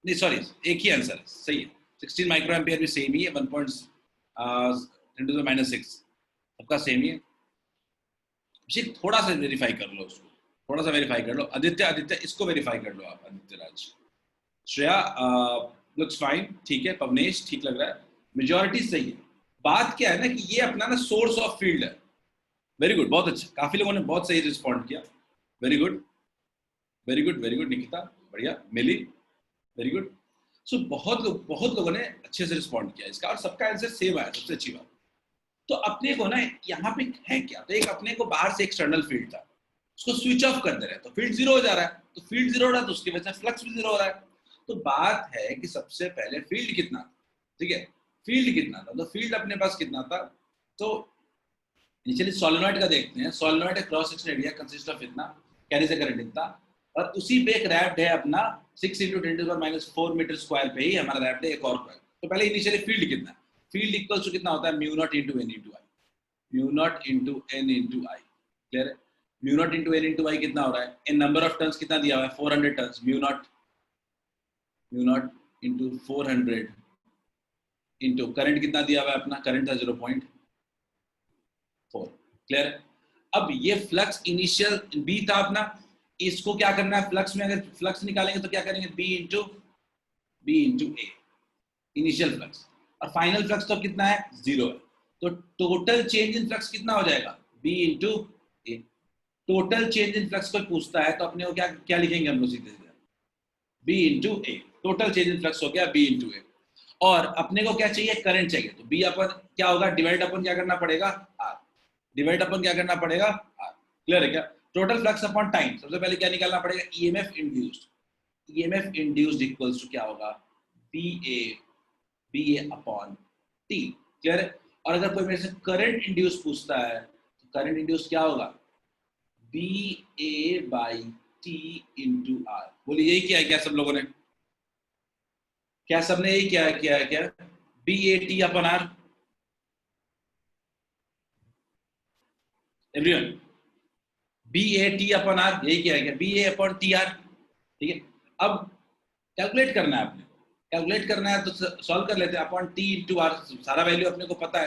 नहीं सॉरी एक ही आंसर है, सही है। 16 माइक्रो एम्पियर भी सेम ही है, 1.10 टू द -6 सबका सेम ही है। थोड़ा सा वेरीफाई कर लो उसको, थोड़ा सा वेरीफाई कर लो। आदित्य आदित्य इसको वेरीफाई कर लो आप, आदित्य राज। श्रेया लुक्स फाइन, ठीक है। पवनेश ठीक लग रहा है, मेजॉरिटी सही है। बात क्या है ना कि ये अपना ना सोर्स ऑफ फील्ड है। वेरी गुड, बहुत अच्छा, काफी लोगों ने बहुत सही रिस्पॉन्ड किया। Very good very good very good Nikita, बढ़िया। मिली, वेरी गुड। सो बहुत लोगों ने अच्छे से रिस्पॉन्ड किया इसका, और सबका आंसर सेम आया, सबसे अच्छी बात। तो अपने को ना यहाँ पे है क्या, तो एक अपने को बाहर से एक्सटर्नल फील्ड था, उसको स्विच ऑफ कर दे रहे हैं तो फील्ड जीरो हो जा रहा है, तो फील्ड जीरो हो रहा है तो उसकी वजह से फ्लक्स भी जीरो हो रहा है। तो बात है कि सबसे पहले फील्ड कितना था, ठीक है, फील्ड कितना था, तो फील्ड अपने पास कितना था, तो इनिशियली सोलेनॉइड का देखते हैं। सोलेनॉइड का cross section area consist of इतना, कैरी से करंट इतना, और उसी पे एक रैप्ड है अपना 6 into 10 to the power -4 metre square पे ही हमारा रैप्ड है एक और कॉइल। तो पहले इनिशियली फील्ड कितना है, फील्ड इक्वल टू कितना होता है, mu naught into N into I, mu naught into N into I, clear है। Mu naught into N into I कितना हो रहा है, इन नंबर ऑफ टर्न्स कितना दिया हुआ है, 400 turns, mu naught into 400 into current कितना दिया हुआ है अपना, करंट था 0.4, क्लियर है। अब ये फ्लक्स इनिशियल बी था अपना, इसको क्या करना है, फ्लक्स में अगर फ्लक्स निकालेंगे तो क्या करेंगे, बी इंटू ए, इनिशियल फ्लक्स, और फाइनल फ्लक्स तो कितना है, 0 है। तो टोटल चेंज इन फ्लक्स कितना हो जाएगा, B into A. Total change in flux कोई पूछता है तो अपने को क्या क्या लिखेंगे हम लोग, सीधे सीधे B into A, total change in flux हो गया बी इंटू ए। और अपने को क्या चाहिए, करंट चाहिए, तो बी अपन क्या होगा, डिवाइड अपन क्या करना पड़ेगा, आर, डिवाइड अपन क्या करना पड़ेगा, आर, क्लियर है क्या। टोटल फ्लक्स अपॉन टाइम, सबसे पहले क्या निकालना पड़ेगा, EMF induced, EMF induced equals to क्या होगा, B A upon T, clear है। और अगर कोई मेरे से करंट इंड्यूस पूछता है तो करंट इंड्यूस क्या होगा, B A by T into R. बोलिए यही किया है क्या सब लोगों ने, क्या सबने यही किया है क्या, B A T upon R, everyone, B A T upon R यही किया है क्या, B A upon T R, ठीक है। अब कैलकुलेट करना है, आपने कैलकुलेट करना है तो सॉल्व कर लेते हैं, अपॉन टी इंटू आर, सारा वैल्यू अपने को पता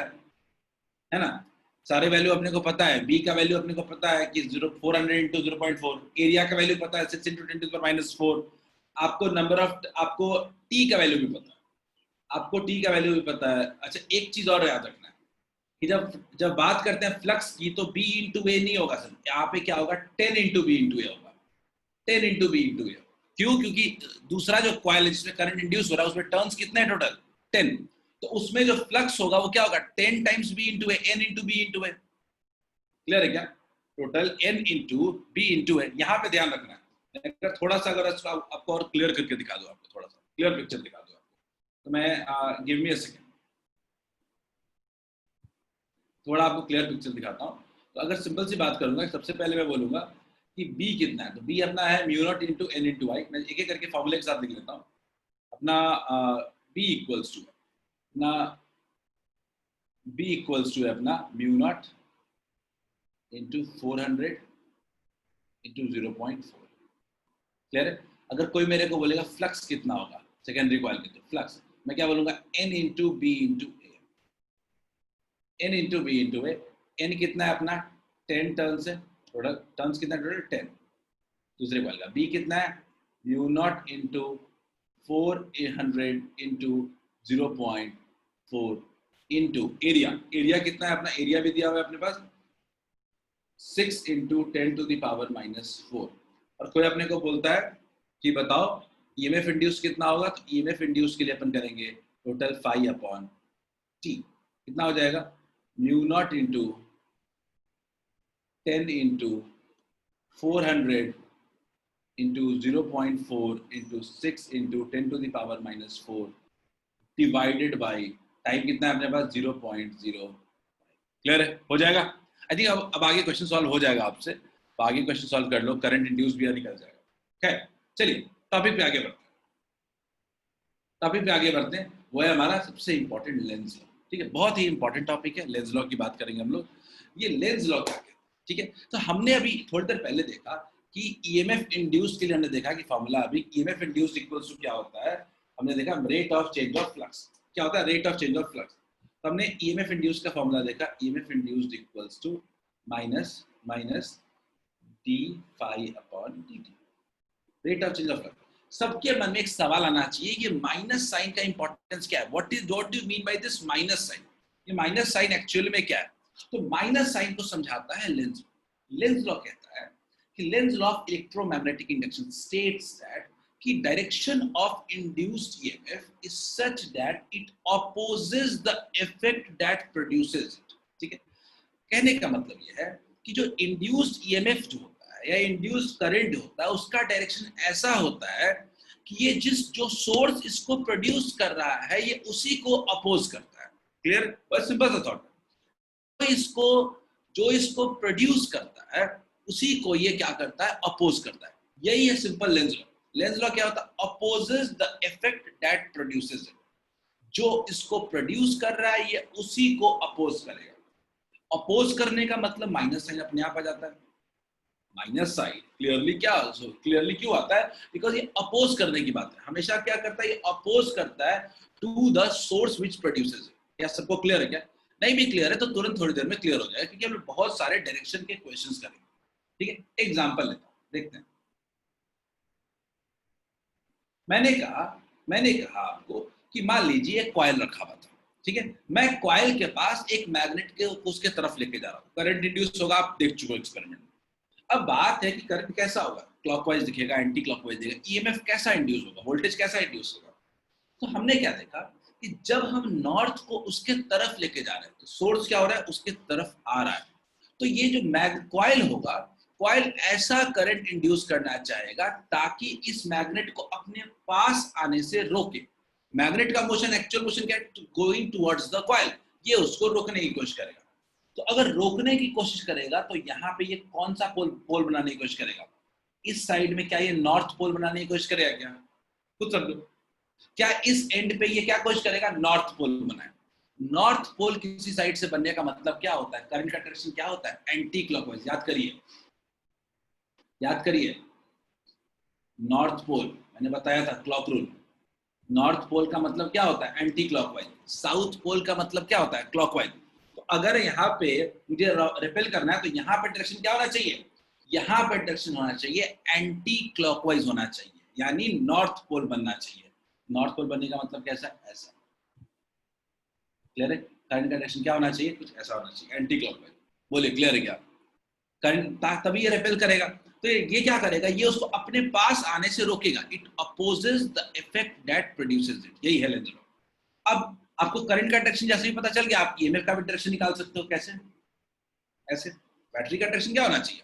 है ना, सारे वैल्यू अपने को पता है। बी का वैल्यू अपने को पता है कि 400 इंटू 0.4, एरिया का वैल्यू पता है 6 इंटू 10 टू द पावर -4, आपको नंबर ऑफ, आपको टी का वैल्यू भी पता है, आपको टी का वैल्यू भी पता है। अच्छा एक चीज और याद रखना है कि जब जब बात करते हैं फ्लक्स की तो बी इंटू ए नहीं होगा सर, यहाँ पे क्या होगा, 10 इंटू बी इंटू ए होगा, 10 इंटू बी इंटू ए। क्यों, क्योंकि दूसरा जो कॉइल है जिसमें करंट इंड्यूस हो रहा है उसमें टर्न्स कितने हैं टोटल, 10, तो उसमें जो फ्लक्स होगा वो क्या होगा, 10 times B into A, N into B into A, clear है क्या, total N into B into A. यहाँ पे ध्यान रखना है, अगर थोड़ा सा अगर आपको और क्लियर करके दिखा दो, आपको थोड़ा सा क्लियर पिक्चर दिखा दो आपको, तो मैं गिव मी अ सेकेंड, थोड़ा आपको क्लियर पिक्चर दिखाता हूँ। तो अगर सिंपल सी बात करूंगा, सबसे पहले मैं बोलूंगा कि बी कितना है, तो बी अपना है mu naught into N into I. मैं एक एक करके फॉर्मूले के साथ लिख लेता हूँ। अपना बी इक्वल्स टू अपना है अपना mu naught into 400 into 0.4, clear है। अगर कोई मेरे को बोलेगा फ्लक्स कितना होगा सेकेंडरी कॉइल के, तो फ्लक्स मैं क्या बोलूंगा, N into B into A, N into B into A. N कितना है अपना 10 टर्न्स है, टोटल टर्न्स कितना, टोटल 10 दूसरे कॉइल का। बी कितना है, mu naught into 400 into 0.4 into area, area कितना है अपना, एरिया भी दिया हुआ है अपने पास 6 इंटू 10 टू द पावर -4। और कोई अपने को बोलता है कि बताओ ईएमएफ इंड्यूस कितना होगा, तो ईएमएफ इंड्यूस के लिए अपन करेंगे टोटल 5 अपॉन टी कितना हो जाएगा, mu naught into 10 into 400 into 0.4 into 6 into 10⁻⁻⁴ divided by time कितना है अपने पास 0.0। क्लियर है, हो जाएगा। आई थिंक अब आगे क्वेश्चन सॉल्व हो जाएगा आपसे, तो आगे क्वेश्चन सॉल्व कर लो, करंट इंड्यूस भी निकल जाएगा। खैर चलिए टॉपिक पे आगे बढ़ते हैं। टॉपिक पे आगे बढ़ते हैं, वो है हमारा सबसे इंपॉर्टेंट लेंस लॉ। ठीक है, बहुत ही इंपॉर्टेंट टॉपिक है, लेंस लॉ की बात करेंगे हम लोग। ये लेंस लॉ क्या है, ठीक है। तो हमने अभी थोड़ी देर पहले देखा कि ईएमएफ इंड्यूस के लिए हमने देखा कि फॉर्मूला अभी ईएमएफ इंड्यूस इक्वल्स टू क्या होता है, हमने देखा rate of change of flux. क्या होता है rate of change of flux, तो हमने ईएमएफ इंड्यूस का फॉर्मूला देखा, EMF induced equals to minus minus D phi upon dt, rate of change of flux. सबके मन में एक सवाल आना चाहिए, ये माइनस साइन का इंपॉर्टेंस क्या है, what do you mean by this minus sign, ये माइनस साइन एक्चुअल में क्या है। तो माइनस साइन को समझाता है लेंस लॉ। लेंस लॉ कहता है कि Lenz law of electromagnetic induction states that कि direction of induced EMF is such that it opposes the effect that produces it. ठीक है, कहने का मतलब यह है कि जो इंड्यूस्ड ईएमएफ जो होता है या इंड्यूस्ड करंट होता है, उसका डायरेक्शन ऐसा होता है कि ये जो सोर्स इसको प्रोड्यूस कर रहा है ये उसी को अपोज करता है। क्लियर, बस सिंपल सा थॉट। जो इसको प्रोड्यूस करता है उसी को ये क्या करता है, अपोज करता है। यही है simple Lenz law. Lenz law क्या होता है, opposes the effect that produces it. जो इसको प्रोड्यूस कर रहा है ये उसी को अपोज करेगा। अपोज करने का मतलब माइनस साइन अपने आप आ जाता है। माइनस साइन क्लियरली क्यों आता है, बिकॉज ये अपोज करने की बात है। हमेशा क्या करता है, ये अपोज करता है to the source which produces it. क्या सबको क्लियर है? क्या नहीं भी क्लियर है तो तुरंत थोड़ी देर में क्लियर हो जाएगा, क्योंकि हम बहुत सारे डायरेक्शन के क्वेश्चंस करेंगे। ठीक है, एग्जांपल लेता हूं, देखते हैं। मैंने कहा आपको कि मान लीजिए एक कॉइल रखा हुआ था। ठीक है, मैं कॉइल के पास एक मैग्नेट के उसके तरफ लेके जा रहा हूँ, करंट इंड्यूस होगा, आप देख चुके हो एक्सपेरिमेंट में। अब बात है कि करंट कैसा होगा, क्लॉकवाइज दिखेगा, एंटी क्लॉकवाइज दिखेगा, ईएमएफ कैसा इंड्यूस होगा, वोल्टेज कैसा इंड्यूस होगा। तो हमने क्या देखा कि जब हम नॉर्थ को उसके तरफ लेके जा रहे हैं तो सोर्स क्या हो रहा है, उसके तरफ आ रहा है। तो ये जो कॉइल होगा, कॉइल ऐसा करंट इंड्यूस करना चाहेगा ताकि इस मैग्नेट को अपने पास आने से रोके। मैग्नेट का मोशन, एक्चुअल मोशन क्या है, गोइंग टुवर्ड्स द कॉइल, ये उसको रोकने की कोशिश करेगा। तो अगर रोकने की कोशिश करेगा तो यहाँ पे ये कौन सा पोल बनाने की कोशिश करेगा, इस साइड में क्या ये नॉर्थ पोल बनाने की कोशिश करेगा क्या, खुद समझो। क्या इस एंड पे ये क्या कोशिश करेगा, नॉर्थ पोल बनाए। नॉर्थ पोल किसी साइड से बनने का मतलब क्या होता है, करंट का डायरेक्शन क्या होता है, एंटी क्लॉकवाइज। याद करिए नॉर्थ पोल, मैंने बताया था क्लॉक रूल। नॉर्थ पोल का मतलब क्या होता है, एंटी क्लॉकवाइज। साउथ पोल का मतलब क्या होता है, क्लॉकवाइज। तो अगर यहाँ पे मुझे रिपेल करना है तो यहाँ पे डायरेक्शन क्या होना चाहिए, यहाँ पे डायरेक्शन होना चाहिए एंटी क्लॉकवाइज होना चाहिए, यानी नॉर्थ पोल बनना चाहिए। नॉर्थ पोल बनने का मतलब कैसा, ऐसा। क्लियर है, करंट का डायरेक्शन क्या होना चाहिए, कुछ ऐसा होना चाहिए, एंटी क्लॉकवाइज। बोलिए क्लियर है क्या, करंट तभी ये रिपेल करेगा। तो ये क्या करेगा, ये उसको अपने पास आने से रोकेगा। It opposes the effect that produces it, यही है लेंस लॉ। अब आपको करंट का डायरेक्शन जैसे ही पता चल गया, आप ईएमएफ का भी डायरेक्शन निकाल सकते हो। कैसे, ऐसे। बैटरी का डायरेक्शन क्या होना चाहिए,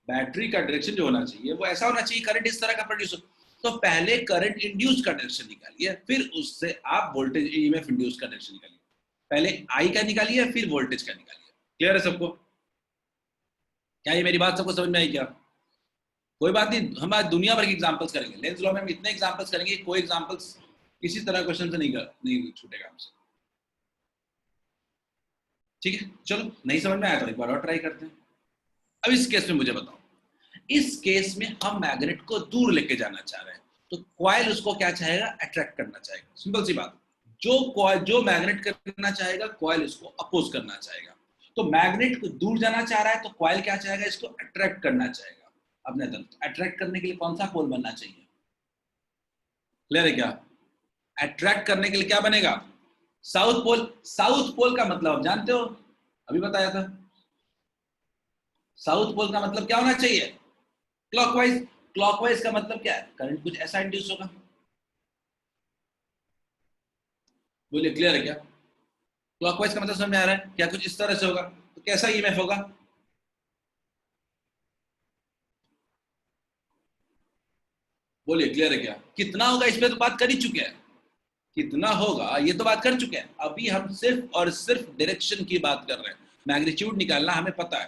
बैटरी का डायरेक्शन जो होना चाहिए वो ऐसा होना चाहिए, करंट इस तरह का प्रोड्यूस हो। तो पहले करंट इंड्यूस का डायरेक्शन निकालिए, फिर उससे आप वोल्टेज ईएमएफ इंड्यूस का डायरेक्शन निकालिए। पहले आई का निकालिए, फिर वोल्टेज का निकालिए। क्लियर है सबको? क्या ये मेरी बात सबको समझ में आई क्या? कोई बात नहीं, हम आज दुनिया भर के एग्जांपल्स करेंगे लेंस लॉ में। हम इतने एग्जांपल्स करेंगे, कोई एग्जांपल्स किसी तरह क्वेश्चन से नहीं छूटेगा हमसे। ठीक है, चलो नहीं समझ में आया तो एक बार और ट्राई करते हैं। अब इस केस में मुझे बताओ, इस केस में हम मैग्नेट को दूर लेके जाना चाह रहे हैं, तो कॉइल उसको क्या चाहेगा, अट्रैक्ट करना चाहेगा। सिंपल सी बात, जो मैग्नेट करना चाहेगा कॉइल उसको अपोज करना चाहेगा। तो मैग्नेट को दूर जाना चाह रहा है तो कॉइल क्या चाहेगा, इसको अट्रैक्ट करना चाहेगा अपने तरफ। अट्रैक्ट करने के लिए कौन सा पोल बनना चाहिए, क्लियर है क्या? अट्रैक्ट करने के लिए क्या बनेगा, साउथ पोल। साउथ पोल का मतलब आप जानते हो, अभी बताया था। साउथ पोल का मतलब क्या होना चाहिए, क्लॉकवाइज। क्लॉकवाइज का मतलब क्या है, करंट कुछ ऐसा इंड्यूस होगा। बोलिए क्लियर है क्या? क्लॉकवाइज का मतलब समझ में आ रहा है? क्या कुछ इस तरह से होगा, तो कैसा ईएमएफ होगा? बोलिए, क्लियर है क्या? कितना होगा इस पे तो बात कर ही चुके हैं, कितना होगा ये तो बात कर चुके हैं। अभी हम सिर्फ और सिर्फ डायरेक्शन की बात कर रहे हैं, मैग्नीट्यूड निकालना हमें पता है,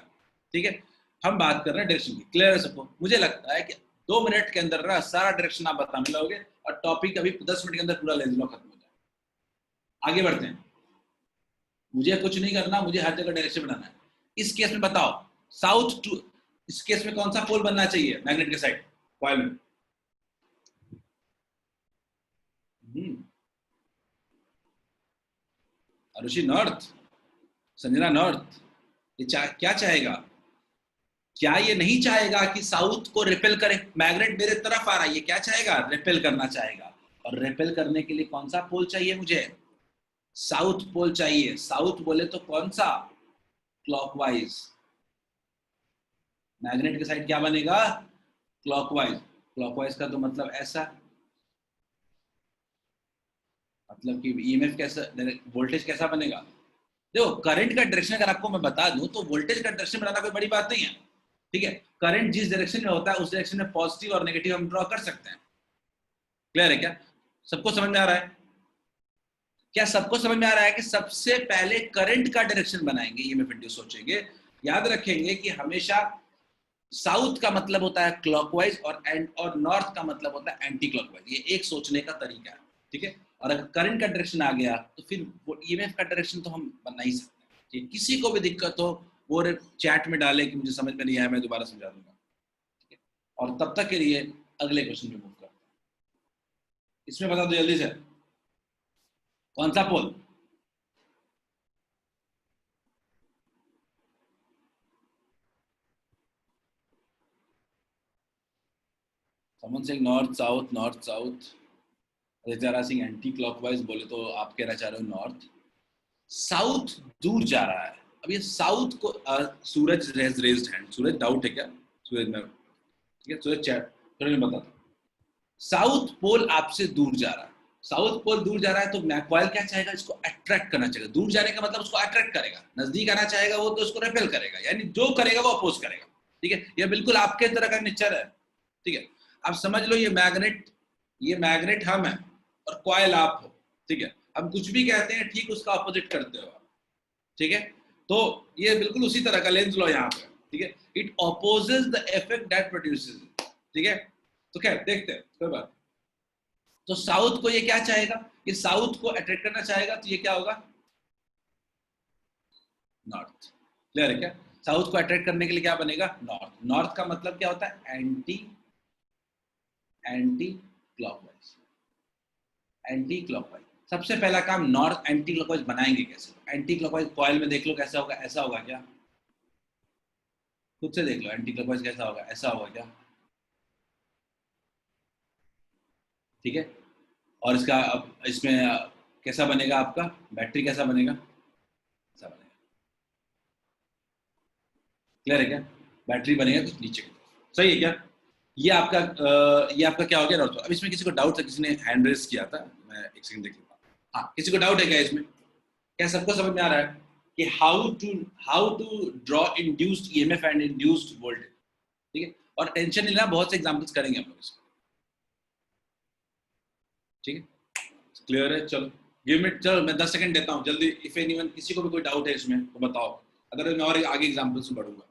ठीक है। हम बात कर रहे हैं डायरेक्शन की, क्लियर है सबको? मुझे लगता है कि 2 मिनट के अंदर ना सारा डायरेक्शन आप बताने लगोगे और टॉपिक अभी 10 मिनट के अंदर पूरा लेंस लॉ खत्म हो जाए। आगे बढ़ते हैं, मुझे कुछ नहीं करना, मुझे हर जगह डायरेक्शन बनाना है। इस केस में बताओ, साउथ टू, इस केस में कौन सा पोल बनना चाहिए मैग्नेट के साइड कॉइल में? Arushi north, Sanjana north. क्या चाहेगा? क्या ये नहीं चाहेगा कि साउथ को रिपेल करे? मैग्नेट मेरे तरफ आ रहा है, ये क्या चाहेगा? रिपेल करना चाहेगा। और रिपेल करने के लिए कौन सा पोल चाहिए मुझे? साउथ पोल चाहिए। साउथ बोले तो कौन सा? क्लॉकवाइज। मैग्नेट के साइड क्या बनेगा? क्लॉकवाइज। क्लॉकवाइज का तो मतलब ऐसा, मतलब कि ईएमएफ कैसा, वोल्टेज कैसा बनेगा? देखो, करंट का डायरेक्शन अगर आपको मैं बता दूं तो वोल्टेज का डायरेक्शन बनाना कोई बड़ी बात नहीं है, ठीक है। करंट जिस डायरेक्शन में होता है उस डायरेक्शन में पॉजिटिव और नेगेटिव हम ड्रॉ कर सकते हैं। क्लियर है क्या? सबको समझ में आ रहा है? क्या सबको समझ में आ रहा है कि सबसे पहले करंट का डायरेक्शन बनाएंगे, ईएमएफ इंड्यूस सोचेंगे। याद रखेंगे कि हमेशा साउथ का मतलब होता है क्लॉकवाइज और नॉर्थ का मतलब होता है एंटी क्लॉकवाइज। ये एक सोचने का तरीका है, ठीक है। और अगर करंट का डायरेक्शन आ गया तो फिर वो ईएमएफ का डायरेक्शन तो हम बना ही सकते हैं, ठीक है? किसी को भी दिक्कत हो वो चैट में डाले कि मुझे समझ में नहीं आया, मैं दोबारा समझा दूंगा, ठीक है। और तब तक के लिए अगले क्वेश्चन पे मूव करते हैं। इसमें बता दो जल्दी से, कौन सा pole? Saman Singh north south, north south. Richara Singh anti clockwise बोले तो आप कहना चाह रहे हो नॉर्थ। साउथ दूर जा रहा है। अब ये साउथ को Suraj has raised hand. Suraj doubt है क्या? सूरज में, ठीक है, सूरज चैट, सूरज में बताता हूँ। साउथ पोल आपसे दूर जा रहा है। साउथ पोल दूर जा रहा है तो मैकॉइल क्या चाहेगा? इसको अट्रैक्ट करना चाहेगा। दूर जाने का मतलब उसको अट्रैक्ट करेगा, नजदीक आना चाहेगा वो तो उसको रेपेल करेगा, यानी जो करेगा वो अपोज करेगा, ठीक है। ये बिल्कुल आपके तरह का नेचर है, ठीक है। आप समझ लो ये मैग्नेट हम है और कॉइल आप हो, ठीक है। हम कुछ भी कहते हैं ठीक उसका अपोजिट करते हो आप, ठीक है। तो ये बिल्कुल उसी तरह का लेंस लो यहाँ पे, ठीक है। It opposes the effect that produces, ठीक है। तो क्या देखते हैं कोई बात। तो साउथ को ये क्या चाहेगा? ये साउथ को अट्रैक्ट करना चाहेगा, तो ये क्या होगा? नॉर्थ। क्लियर है क्या? साउथ को अट्रैक्ट करने के लिए क्या बनेगा? नॉर्थ। नॉर्थ का मतलब क्या होता है? Anti, anti clockwise, anti clockwise. सबसे पहला काम, नॉर्थ एंटी क्लॉकवाइज बनाएंगे कैसे? एंटी क्लॉकवाइज कॉइल में देख लो कैसा होगा, ऐसा होगा क्या? खुद से देख लो एंटी क्लॉकवाइज कैसा होगा, ऐसा होगा क्या? ठीक है। और इसका अब इसमें कैसा बनेगा आपका बैटरी, कैसा बनेगा? ऐसा बनेगा। क्लियर है क्या? बैटरी बनेगा कुछ नीचे की तरफ, सही है क्या? ये आपका क्या हो गया नॉर्थ। अब इसमें किसी को डाउट था? किसी ने हैंड रेस किया था, मैं एक सेकंड देख लेता हूँ। हाँ, किसी को डाउट है क्या इसमें? क्या सबको समझ में आ रहा है कि how to draw induced EMF and induced voltage, ठीक है। और टेंशन नहीं लेना, बहुत से एग्जांपल्स करेंगे हम लोग इसको, ठीक है। क्लियर है? चलो गिव मिनट, चलो मैं 10 सेकंड देता हूँ जल्दी। इफ एनीवन, किसी को भी कोई डाउट है इसमें तो बताओ, अगर मैं और आगे एग्जांपल्स में बढ़ूंगा,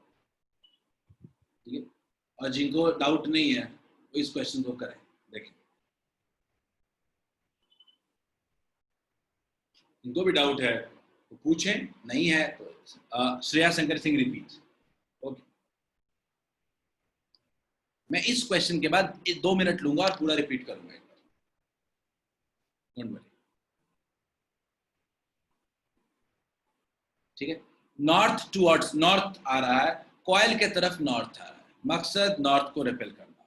ठीक है। और जिनको डाउट नहीं है वो इस क्वेश्चन को करें, देखें। जिनको भी डाउट है तो पूछें, नहीं है तो श्रेया शंकर सिंह रिपीट। ओके, मैं इस क्वेश्चन के बाद 2 मिनट लूंगा और पूरा रिपीट करूंगा एक बार, डोंट वरी, ठीक है। नॉर्थ टूवर्ड्स, नॉर्थ आ रहा है, कॉइल के तरफ नॉर्थ आ रहा है, मकसद नॉर्थ को रिपेल करना।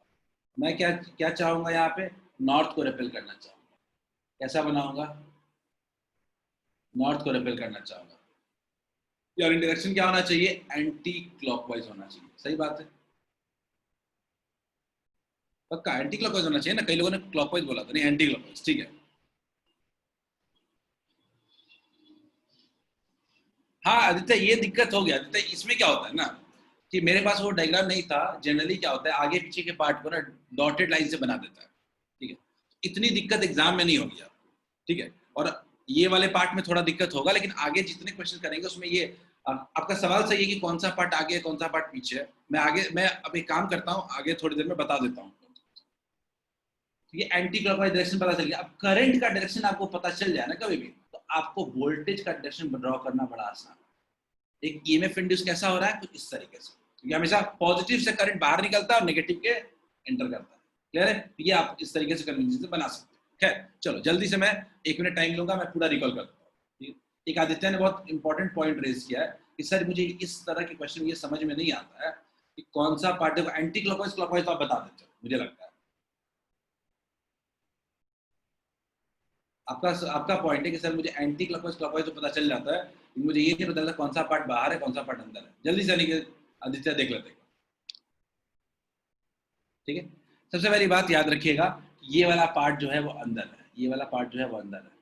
मैं क्या क्या चाहूंगा यहाँ पे? नॉर्थ को रिपेल करना चाहूंगा। कैसा बनाऊंगा? नॉर्थ को रिपेल करना चाहूंगा। यार डायरेक्शन क्या होना चाहिए? एंटी क्लॉकवाइज होना चाहिए, सही बात है। पक्का एंटी क्लॉकवाइज होना चाहिए ना, कई लोगों ने क्लॉकवाइज बोला था, नहीं एंटी क्लॉकवाइज, ठीक है। हाँ आदित्य, ये दिक्कत हो गया आदित्य। इसमें क्या होता है ना कि मेरे पास वो डायग्राम नहीं था। जनरली क्या होता है, आगे पीछे के पार्ट को ना डॉटेड लाइन से बना देता है, ठीक है। इतनी दिक्कत एग्जाम में नहीं होगी आप, ठीक है। और ये वाले पार्ट में थोड़ा दिक्कत होगा, लेकिन आगे जितने क्वेश्चन करेंगे उसमें ये आपका सवाल सही है कि कौन सा पार्ट आगे है कौन सा पार्ट पीछे है। मैं अब एक काम करता हूँ, आगे थोड़ी देर में बता देता हूँ। ये एंटी क्लॉकवाइज डायरेक्शन पता चल गया। अब करंट का डायरेक्शन आपको पता चल जाए ना कभी भी, तो आपको वोल्टेज का डायरेक्शन ड्रॉ करना बड़ा आसान है। एक ईएमएफ इंड्यूस कैसा हो रहा है, कुछ इस तरीके से, क्योंकि हमेशा पॉजिटिव से करंट बाहर निकलता है और नेगेटिव के एंटर करता है। क्लियर है? ये आप इस तरीके से कन्विंस से बना सकते हैं। खैर चलो जल्दी से, मैं 1 मिनट टाइम लूंगा, मैं पूरा रिकॉल कर देता हूँ। एक आदित्य ने बहुत इंपॉर्टेंट पॉइंट रेज किया है कि सर मुझे इस तरह के क्वेश्चन ये समझ में नहीं आता है कि कौन सा पार्ट है एंटी क्लॉकवाइज क्लॉकवाइज, तो आप बता देते हो मुझे लगता है। आपका आपका पॉइंट है कि सर मुझे एंटी क्लॉकवाइज क्लॉकवाइज तो पता चल जाता है, मुझे ये नहीं पता चलता कौन सा पार्ट बाहर है कौन सा पार्ट अंदर है। जल्दी से आदित्य देख लेते हैं, ठीक है। सबसे पहली बात याद रखिएगा, ये वाला पार्ट जो है वो अंदर है, ये वाला पार्ट जो है वो अंदर है,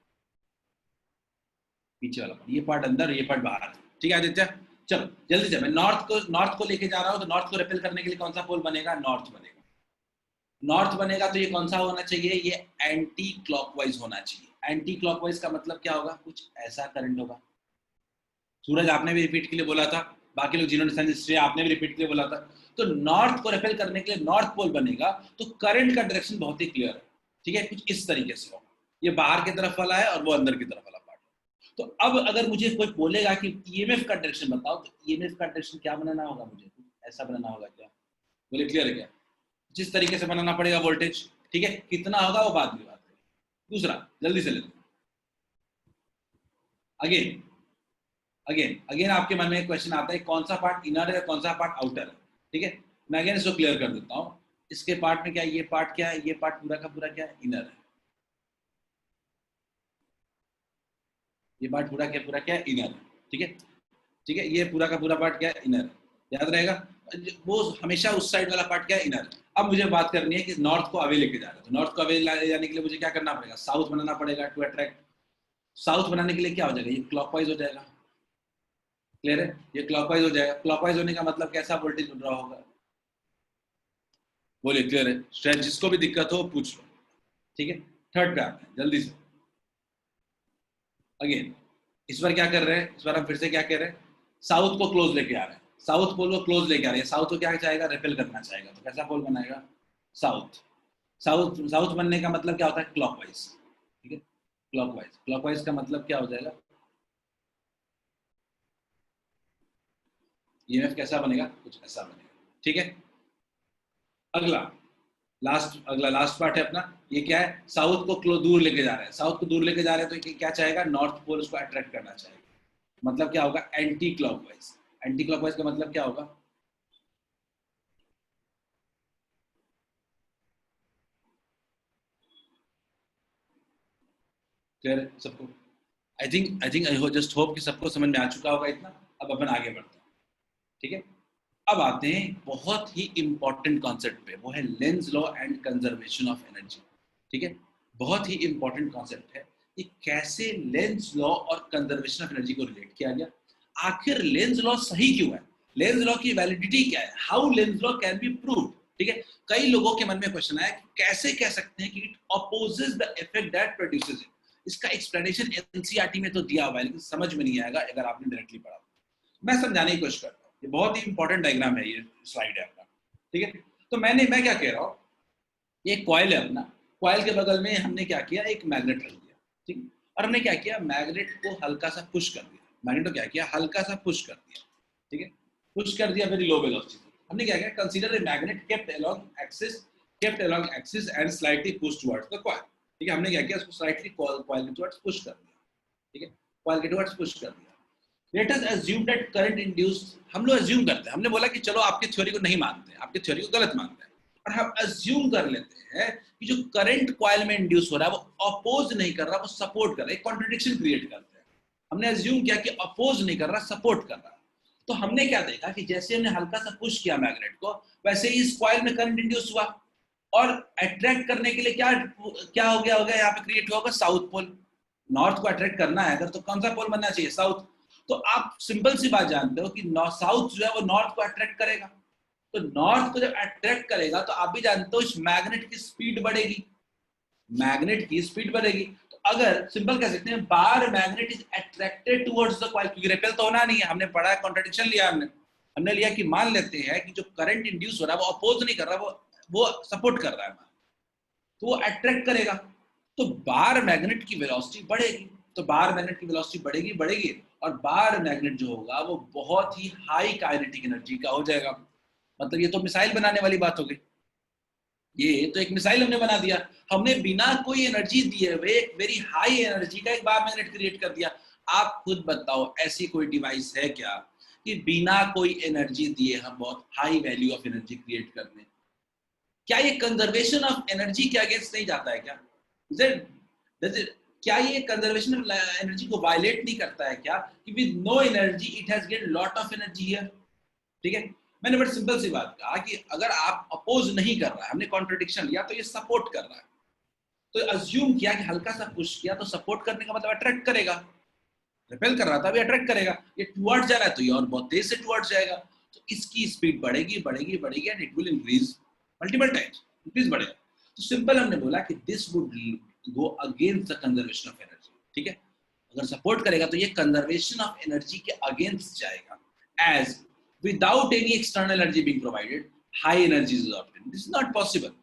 पीछे वाला पार्ट, ये पार्ट अंदर, ये पार्ट बाहर है, ठीक है आदित्य। चलो जल्दी से, मैं नॉर्थ को लेके जा रहा हूँ, तो नॉर्थ को रिपेल करने के लिए कौन सा पोल बनेगा, नॉर्थ बनेगा। नॉर्थ बनेगा तो ये कौन सा होना चाहिए, ये एंटी क्लॉकवाइज होना चाहिए। एंटी क्लॉकवाइज का मतलब क्या होगा, कुछ ऐसा करंट होगा। सूरज आपने भी रिपीट के लिए बोला था, बाकी लोग जिन्होंने साइंस हिस्ट्री आपने भी रिपीट के लिए बोला था। तो नॉर्थ को रिपेल करने के लिए नॉर्थ पोल बनेगा, तो करंट का डायरेक्शन बहुत ही क्लियर है, ठीक है, कुछ इस तरीके से होगा। ये बाहर की तरफ वाला है और वो अंदर की तरफ वाला पार्ट है। तो अब अगर मुझे कोई बोलेगा कि ईएमएफ का डायरेक्शन बताओ, तो ईएमएफ का डायरेक्शन क्या बनाना होगा, मुझे ऐसा बनाना होगा क्या, बोले क्लियर है क्या? जिस तरीके से बनाना पड़ेगा वोल्टेज, ठीक है, कितना होगा वो बाद में बात करेंगे। दूसरा जल्दी से लेते हैं, अगेन अगेन अगेन आपके मन में एक क्वेश्चन आता है, कौन सा पार्ट इनर है कौन सा पार्ट आउटर है, ठीक है। मैं अगेन इसको क्लियर कर देता हूँ। इसके पार्ट में क्या है, ये पार्ट क्या है, ये पार्ट पूरा का पूरा क्या है, इनर है। ये पार्ट पूरा क्या है, इनर है, ठीक है। ठीक है, ये पूरा का पूरा पार्ट क्या है, इनर है, याद रहेगा। वो हमेशा उस साइड वाला पार्ट क्या है, इनर है। अब मुझे बात करनी है कि नॉर्थ को अवे लेके जा रहे हैं, तो नॉर्थ को अवे ले जाने के लिए मुझे क्या करना पड़ेगा, साउथ बनाना पड़ेगा टू अट्रैक्ट। साउथ बनाने के लिए क्या हो जाएगा, ये क्लॉकवाइज हो जाएगा। क्लियर है, ये क्लॉकवाइज हो जाएगा। क्लॉकवाइज होने का मतलब कैसा वोल्टेज ड्रॉ होगा, बोलिए क्लियर है। शायद जिसको भी दिक्कत हो पूछ लो, ठीक है। थर्ड पे आते हैं जल्दी से। अगेन इस बार क्या कर रहे हैं, इस बार हम फिर से क्या कह रहे हैं, साउथ को क्लोज लेके आ रहे हैं, साउथ पोल को क्लोज लेके आ रहे हैं। साउथ को क्या चाहेगा, रिपेल करना चाहेगा, तो कैसा पोल बनाएगा, साउथ। साउथ साउथ बनने का मतलब क्या होता है, क्लॉकवाइज, ठीक है। क्लॉकवाइज, क्लॉकवाइज का मतलब क्या हो जाएगा, ईएमएफ कैसा बनेगा, कुछ ऐसा बनेगा, ठीक है। अगला अगला लास्ट पार्ट है अपना, ये क्या है, साउथ को दूर लेके जा रहे हैं, साउथ को दूर लेके जा रहे हैं, तो क्या चाहेगा, नॉर्थ पोल उसको अट्रैक्ट करना चाहेगा। मतलब क्या होगा, एंटी क्लॉकवाइज। एंटी क्लॉकवाइज का मतलब क्या होगा, क्लियर है सबको? I think I just hope कि सबको समझ में आ चुका होगा इतना। अब अपन आगे बढ़ते हैं, ठीक है। अब आते हैं बहुत ही इंपॉर्टेंट कॉन्सेप्ट पे, वो है Lenz law and conservation of energy, ठीक है। बहुत ही इंपॉर्टेंट कॉन्सेप्ट है कि कैसे लेंज लॉ और कंजर्वेशन ऑफ एनर्जी को रिलेट किया गया। आखिर लेंज लॉ सही क्यों है, लेंज लॉ की वैलिडिटी क्या है, how Lenz law can be proved, ठीक है। कई लोगों के मन में क्वेश्चन आया कि कैसे कह सकते हैं कि it opposes the effect that produces it. इसका एक्सप्लेनेशन एनसीईआरटी में तो दिया हुआ है, लेकिन समझ में नहीं आएगा अगर आपने डायरेक्टली पढ़ा। मैं समझाने की कोशिश करता हूँ, ये बहुत ही इंपॉर्टेंट डायग्राम है, ये स्लाइड है अपना, ठीक है। तो मैं क्या कह रहा हूँ, ये कॉइल है अपना, कॉइल के बगल में हमने क्या किया, एक मैग्नेट रख दिया, ठीक। और हमने क्या किया, मैग्नेट को हल्का सा पुश कर दिया, मैग्नेट को क्या किया, हल्का सा पुश कर दिया, ठीक है। पुश कर दिया वेरी लो वेलोसिटी। हमने क्या किया, consider the magnet kept along axis and slightly push towards the coil, ठीक है। हमने क्या किया, उसको स्लाइटली कॉइल के टुवर्ड्स पुश कर दिया, ठीक है, कॉइल के टुवर्ड्स पुश कर दिया। Let us assume that current induced, हम लोग अज्यूम करते हैं, हमने बोला कि चलो आपकी थ्योरी को नहीं मानते, आपकी थ्योरी को गलत मानते हैं, और हम अज्यूम कर लेते हैं कि जो करंट कॉइल में इंड्यूस हो रहा है वो अपोज नहीं कर रहा, वो सपोर्ट कर रहा है, एक कॉन्ट्रडिक्शन क्रिएट करते हैं। हमने अज्यूम किया कि अपोज नहीं कर रहा, सपोर्ट कर रहा है। तो हमने क्या देखा कि जैसे हमने हल्का सा पुश किया मैग्नेट को, वैसे ही इस कॉइल में करंट इंड्यूस हुआ, और अट्रैक्ट करने के लिए क्या क्या हो गया यहाँ पे क्रिएट हुआ होगा, साउथ पोल। नॉर्थ को अट्रैक्ट करना है अगर, तो कौन सा पोल बनना चाहिए, साउथ। तो आप सिंपल सी बात जानते हो कि साउथ जो है वो नॉर्थ को अट्रैक्ट करेगा, तो नॉर्थ को जब अट्रैक्ट करेगा तो आप भी जानते हो इस मैग्नेट की स्पीड बढ़ेगी, मैग्नेट की स्पीड बढ़ेगी। तो अगर सिंपल कह सकते हैं bar magnet is attracted towards the coil, क्योंकि रिपेल तो होना नहीं है, हमने पढ़ा है, कॉन्ट्रडिक्शन लिया हमने लिया कि मान लेते हैं कि जो करंट इंड्यूस हो रहा है वो अपोज नहीं कर रहा, वो सपोर्ट कर रहा है, तो वो अट्रैक्ट करेगा, तो बार मैग्नेट की वेलोसिटी बढ़ेगी, तो बार मैग्नेट की वेलोसिटी बढ़ेगी बढ़ेगी और बार मैग्नेट जो होगा वो बहुत ही हाई काइनेटिक एनर्जी का हो जाएगा। मतलब ये तो मिसाइल बनाने वाली बात हो गई, ये तो एक मिसाइल हमने बना दिया, हमने बिना कोई एनर्जी दिए हुए एक वेरी हाई एनर्जी का एक बार मैग्नेट क्रिएट कर दिया। आप खुद बताओ ऐसी कोई डिवाइस है क्या कि बिना कोई एनर्जी दिए हम बहुत high value of energy create कर दें? क्या ये कंजर्वेशन ऑफ एनर्जी के अगेंस्ट नहीं जाता है क्या? क्या ये कंजर्वेशन ऑफ एनर्जी को वायलेट नहीं करता है क्या कि with no energy it has get lot of energy here? ठीक है, मैंने बड़ी सिंपल सी बात कहा कि अगर आप अपोज नहीं कर रहा है, हमने कॉन्ट्रडिक्शन लिया तो ये सपोर्ट कर रहा है, तो अज्यूम किया कि हल्का सा पुश किया तो सपोर्ट करने का मतलब अट्रैक्ट करेगा, रिपेल कर रहा था अभी अट्रैक्ट करेगा, ये टुवर्ड्स जा रहा है तो ये और बहुत तेज से टुवर्ड्स जाएगा, तो इसकी स्पीड बढ़ेगी बढ़ेगी बढ़ेगी and it will increase multiple times, increase बढ़ेगा। तो सिंपल हमने बोला कि this would go against the conservation of energy. ठीक है, अगर सपोर्ट करेगा तो ये कंजर्वेशन ऑफ एनर्जी के अगेंस्ट जाएगा, as without any external energy being provided high energy is obtained, this is not possible।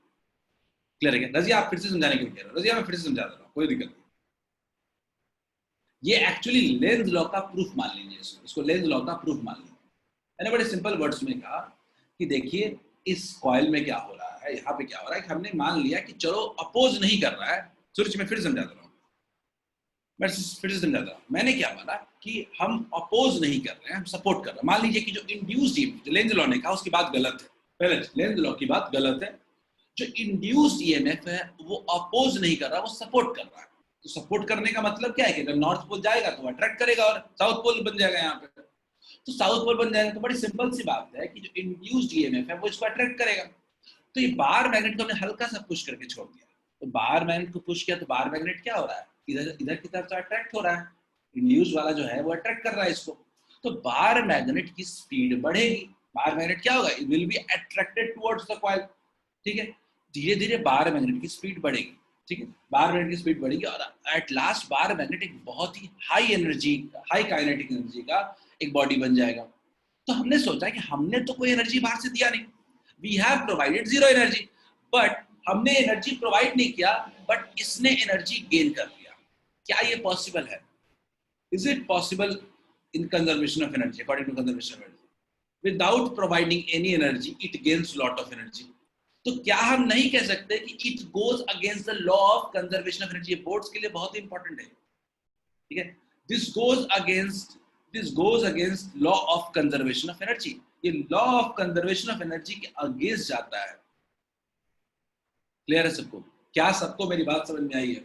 Clear है क्या? रजिया आप फिर से समझाने के लिए कह रहे हो, रजिया मैं फिर से समझा दे रहा हूं, कोई दिक्कत नहीं। ये एक्चुअली लेंज लॉ का प्रूफ मान लीजिए, इसको लेंज लॉ का प्रूफ मान लीजिए। मैंने बड़े सिंपल वर्ड्स में कहा कि देखिए इस कॉइल में क्या हो रहा है, यहाँ पे क्या हो रहा है कि हमने मान लिया कि चलो अपोज नहीं कर रहा है, सूरज में फिर समझा दे रहा हूँ, मैं फिर से समझा रहा हूँ। मैंने क्या माना कि हम अपोज नहीं कर रहे हैं, हम सपोर्ट कर रहे हैं। मान लीजिए कि जो इंड्यूस्ड ईएमएफ लेंज लॉ ने कहा उसकी बात गलत है, पहले लेंज लॉ की बात गलत है, जो इंड्यूस्ड ईएमएफ है वो अपोज नहीं कर रहा, वो सपोर्ट कर रहा है। तो सपोर्ट करने का मतलब क्या है कि अगर नॉर्थ पोल जाएगा तो अट्रैक्ट करेगा और साउथ पोल बन जाएगा, यहाँ पे तो साउथ पोल बन जाएगा, तो बड़ी सिंपल सी बात है कि जो इंड्यूस्ड ईएमएफ है वो इसको अट्रैक्ट करेगा। तो ये बार मैग्नेट को हमने हल्का सा पुश करके छोड़ दिया, तो बार मैग्नेट को पुश किया तो बार मैग्नेट क्या हो रहा है, इधर इधर की तरफ से अट्रैक्ट हो रहा है, इंड्यूस्ड वाला जो है वो अट्रैक्ट कर रहा है इसको, तो बार मैग्नेट की स्पीड बढ़ेगी, बार मैग्नेट क्या होगा, it will be attracted towards the coil. ठीक है, धीरे धीरे बार मैग्नेट की स्पीड बढ़ेगी, ठीक है, बार मैग्नेट की स्पीड बढ़ेगी और एट लास्ट बार मैग्नेट एक बहुत ही high energy, high kinetic energy का एक बॉडी बन जाएगा। तो हमने सोचा कि हमने तो कोई एनर्जी बाहर से दिया नहीं, we have provided zero energy, but हमने एनर्जी प्रोवाइड नहीं किया बट इसने एनर्जी गेन कर लिया। क्या ये पॉसिबल है? Is it possible in conservation of energy, according to conservation of energy without providing any energy it gains lot of energy? तो क्या हम नहीं कह सकते कि it goes against the law of conservation of energy? Boards के लिए बहुत इंपॉर्टेंट है, ठीक है, this goes against law of conservation of energy, ये law of conservation of energy के अगेंस्ट जाता है। क्लियर है सबको? क्या सबको मेरी बात समझ में आई है?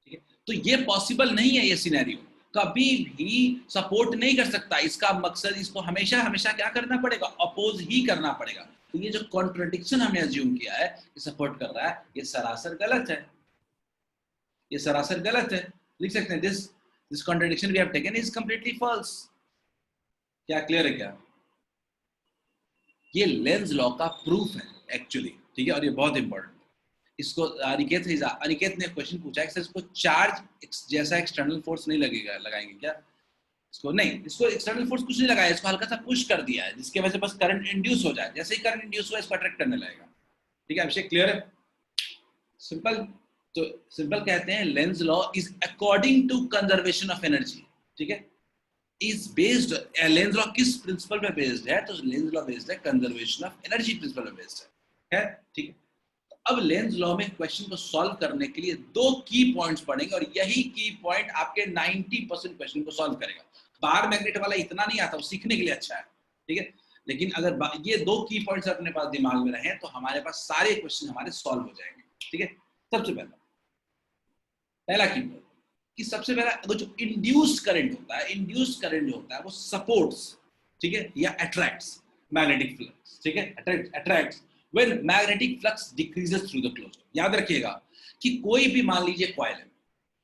ठीक है, तो ये पॉसिबल नहीं है, ये सिनेरियो कभी भी सपोर्ट नहीं कर सकता। इसका मकसद, इसको हमेशा हमेशा क्या करना पड़ेगा, अपोज ही करना पड़ेगा। तो ये जो कॉन्ट्रडिक्शन हमने अज्यूम किया है कि सपोर्ट कर रहा है, ये सरासर गलत है, ये सरासर गलत है। लिख सकते हैं this contradiction we have taken is completely false. क्या क्लियर है क्या? ये लेंज लॉ का प्रूफ है एक्चुअली, ठीक है, और ये बहुत इंपॉर्टेंट। इसको अनिकेत ने क्वेश्चन पूछा है कि इसको चार्ज जैसा एक्सटर्नल फोर्स नहीं लगेगा, लगाएंगे क्या इसको? नहीं, इसको एक्सटर्नल फोर्स कुछ नहीं लगाया, इसको हल्का सा पुश कर दिया है जिसकी वजह से बस करंट इंड्यूस हो जाए, जैसे ही करंट इंड्यूस हुआ इसको अट्रैक्ट करने लगेगा। ठीक है, अभिषेक क्लियर है? सिंपल, तो सिंपल कहते हैं Lenz law is according to conservation of energy. ठीक है, इज बेस्ड, लेंज लॉ किस प्रिंसिपल पे बेस्ड है? तो लेंज लॉ बेस्ड है कंजर्वेशन ऑफ एनर्जी प्रिंसिपल पे बेस्ड है, ठीक है। अब लेंज लॉ में क्वेश्चन को सॉल्व करने के लिए दो की पॉइंट्स पढ़ेंगे और यही की पॉइंट आपके 90% क्वेश्चन को सॉल्व करेगा। बार मैग्नेट वाला इतना नहीं आता, वो सीखने के लिए अच्छा है, ठीक है, लेकिन अगर ये दो की पॉइंट्स अपने पास दिमाग में रहे तो हमारे पास सारे क्वेश्चन हमारे सॉल्व हो जाएंगे। ठीक है, सबसे पहला की पॉइंट कि सबसे पहला जो इंड्यूस्ड करंट होता है, इंड्यूस्ड करंट जो होता है वो सपोर्ट्स, ठीक है, या अट्रैक्ट्स मैग्नेटिक फ्लक्स। ठीक है, attracts when magnetic flux decreases through the closed। याद रखिएगा कि कोई भी मान लीजिए कॉइल है,